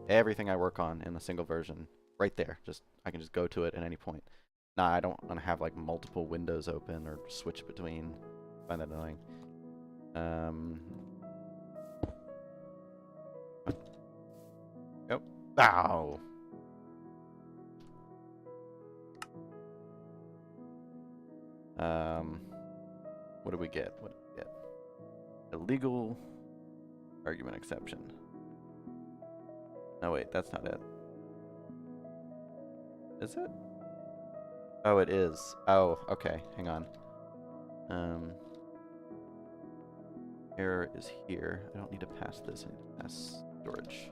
everything I work on in a single version right there. Just, I can just go to it at any point. Nah, I don't want to have, like, multiple windows open or switch between. I find that annoying. Yep. Ow! What do we get? What do we get? Illegal argument exception. No, wait, that's not it. Is it? Oh, it is. Oh, okay. Hang on. Error is here. I don't need to pass this. I need to pass storage.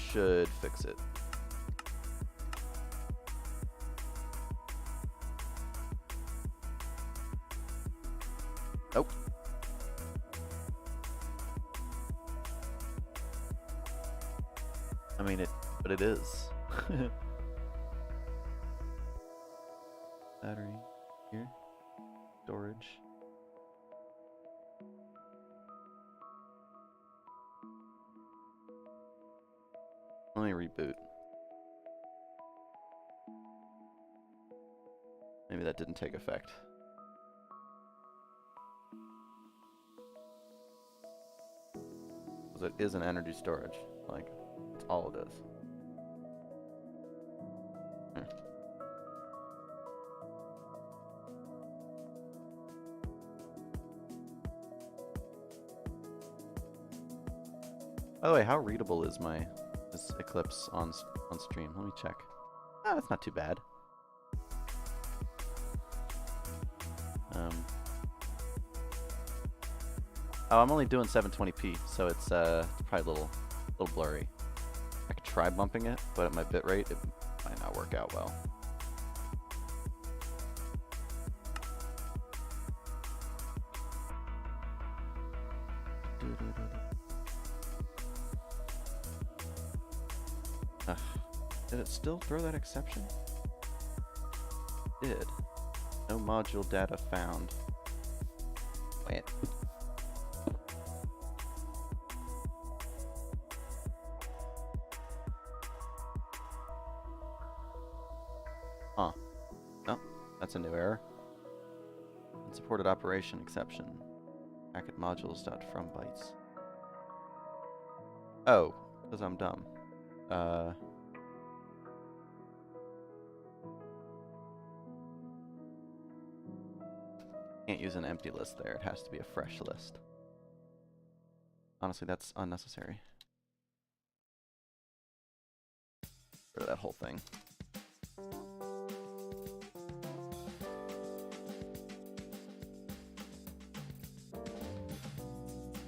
Should fix it. Nope. I mean it, but it is. Battery here. Storage. Let me reboot. Maybe that didn't take effect. Because it is an energy storage. Like, that's all it is. By the way, how readable is this Eclipse on stream? Let me check. Ah, that's not too bad. Oh, I'm only doing 720p, so it's probably a little blurry. I could try bumping it, but at my bitrate, it might not work out well. Did it still throw that exception? It did. No module data found. Wait. Huh. No, that's a new error. Unsupported operation exception. Packet modules.from bytes. Oh, because I'm dumb. Can't use an empty list there. It has to be a fresh list. Honestly, that's unnecessary. Rid of that whole thing.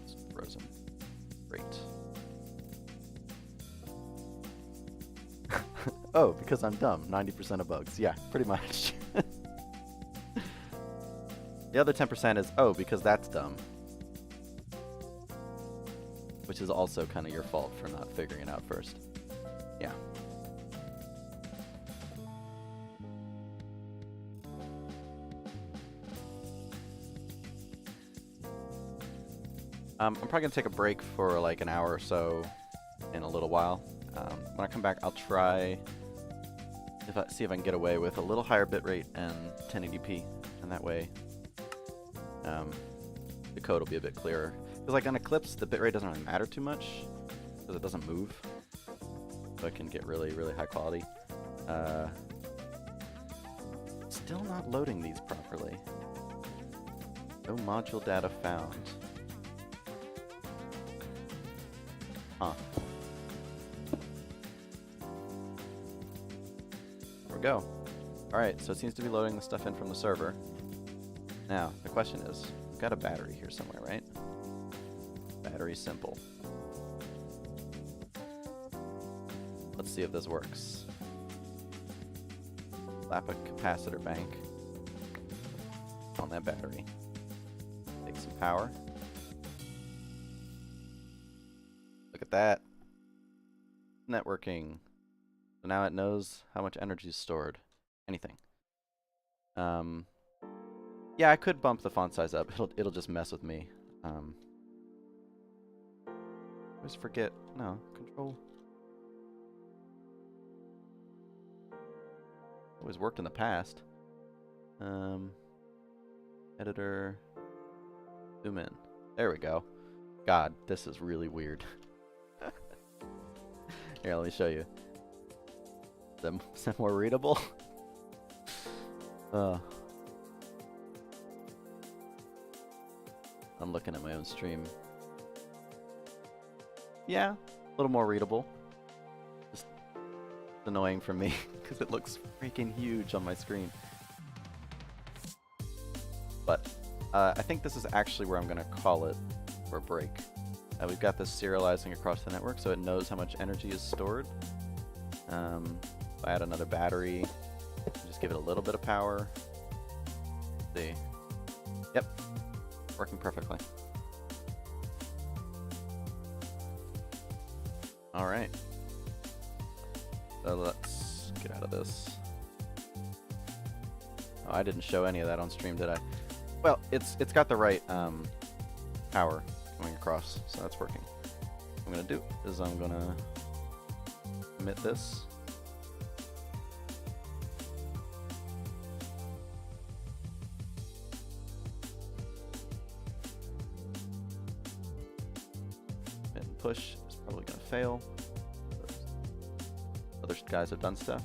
It's frozen. Great. Oh, because I'm dumb. 90% of bugs. Yeah, pretty much. The other 10% is, oh, because that's dumb. Which is also kind of your fault for not figuring it out first. Yeah. I'm probably going to take a break for like an hour or so in a little while. When I come back, I'll try see if I can get away with a little higher bitrate and 1080p, and that way the code will be a bit clearer. Because like on Eclipse, the bitrate doesn't really matter too much because it doesn't move, so I can get really, really high quality. Still not loading these properly. No module data found. Huh. There we go. Alright, so it seems to be loading the stuff in from the server. Now, the question is, we've got a battery here somewhere, right? Battery simple. Let's see if this works. Slap a capacitor bank on that battery. Take some power. Look at that. Networking. So now it knows how much energy is stored. Anything. Yeah, I could bump the font size up. It'll just mess with me. Always forget. No, control. Always worked in the past. Editor. Zoom in. There we go. God, this is really weird. Here, let me show you. Is that more readable? I'm looking at my own stream. Yeah, a little more readable. Just annoying for me because it looks freaking huge on my screen. But I think this is actually where I'm going to call it for a break. We've got this serializing across the network so it knows how much energy is stored. If I add another battery, just give it a little bit of power. Let's see. Yep, working perfectly. Alright. So let's get out of this. Oh, I didn't show any of that on stream, did I? Well, it's got the right power going across, so that's working. What I'm gonna do is I'm gonna commit this. And push is probably gonna fail. Other guys have done stuff.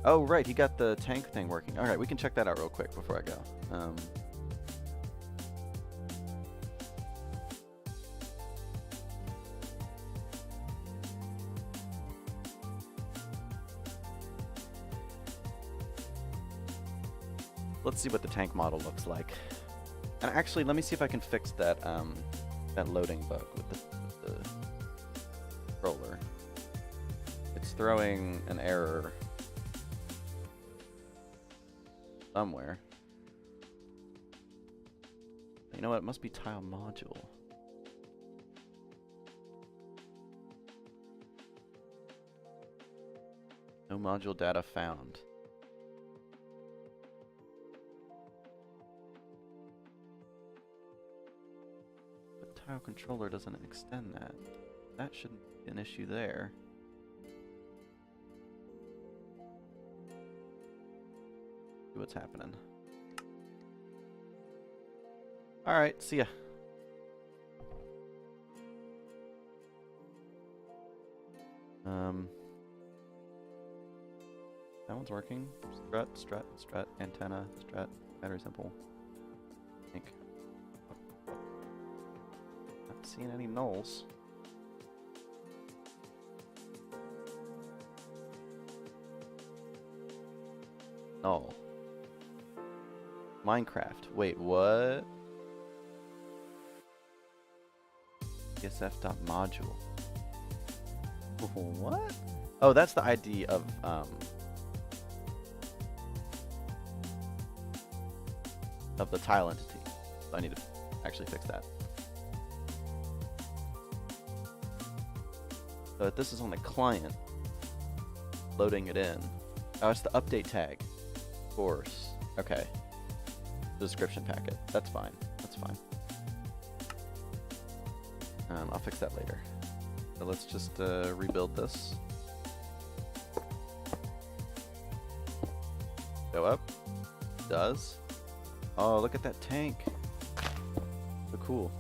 Oh, right, he got the tank thing working. Alright, we can check that out real quick before I go. Let's see what the tank model looks like. And actually, let me see if I can fix that that loading bug with the controller. It's throwing an error somewhere. You know what? It must be tile module. No module data found. The tile controller doesn't extend that. That shouldn't be an issue there. See what's happening. Alright, see ya. That one's working. Strut, strut, strut, antenna, strut, battery simple. I think. Not seeing any nulls. Null. Minecraft. Wait, what? CSF.module. What? Oh, that's the ID of the tile entity. So I need to actually fix that. So this is on the client, loading it in. Oh, it's the update tag. Of course. Okay. The description packet. That's fine. That's fine. I'll fix that later. So let's just rebuild this. Go up. Does. Oh, look at that tank. So cool.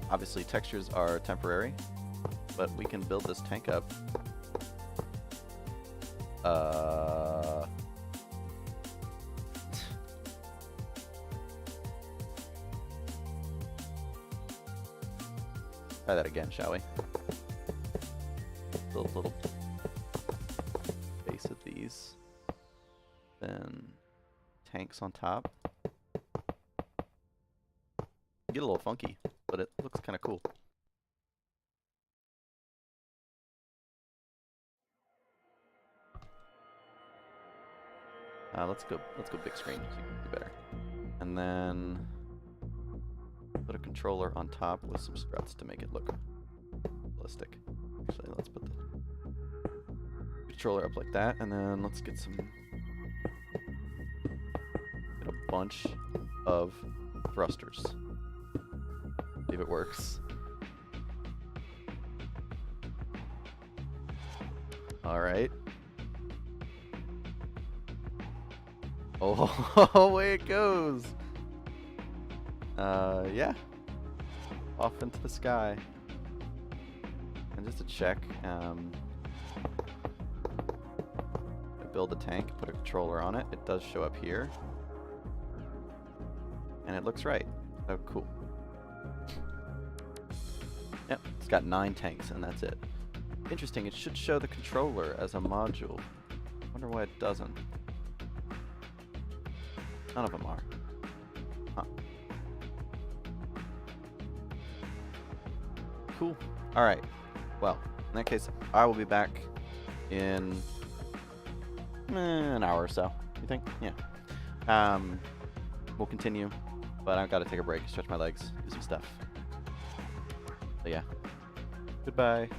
Obviously, textures are temporary, but we can build this tank up. Try that again, shall we? Build a little base of these. Then tanks on top. Get a little funky, but it looks kind of cool. Let's go big screen so you can do better. And then put a controller on top with some struts to make it look realistic. Actually, let's put the controller up like that, and then let's get a bunch of thrusters. See if it works. All right. Oh, away it goes. Yeah. Off into the sky. And just to check, build a tank, put a controller on it. It does show up here. And it looks right. Oh, cool. Yep, it's got 9 tanks and that's it. Interesting, it should show the controller as a module. Wonder why it doesn't. None of them are. Huh. Cool. Alright. Well, in that case, I will be back in an hour or so. You think? Yeah. We'll continue, but I've got to take a break, stretch my legs, do some stuff. So yeah. Goodbye.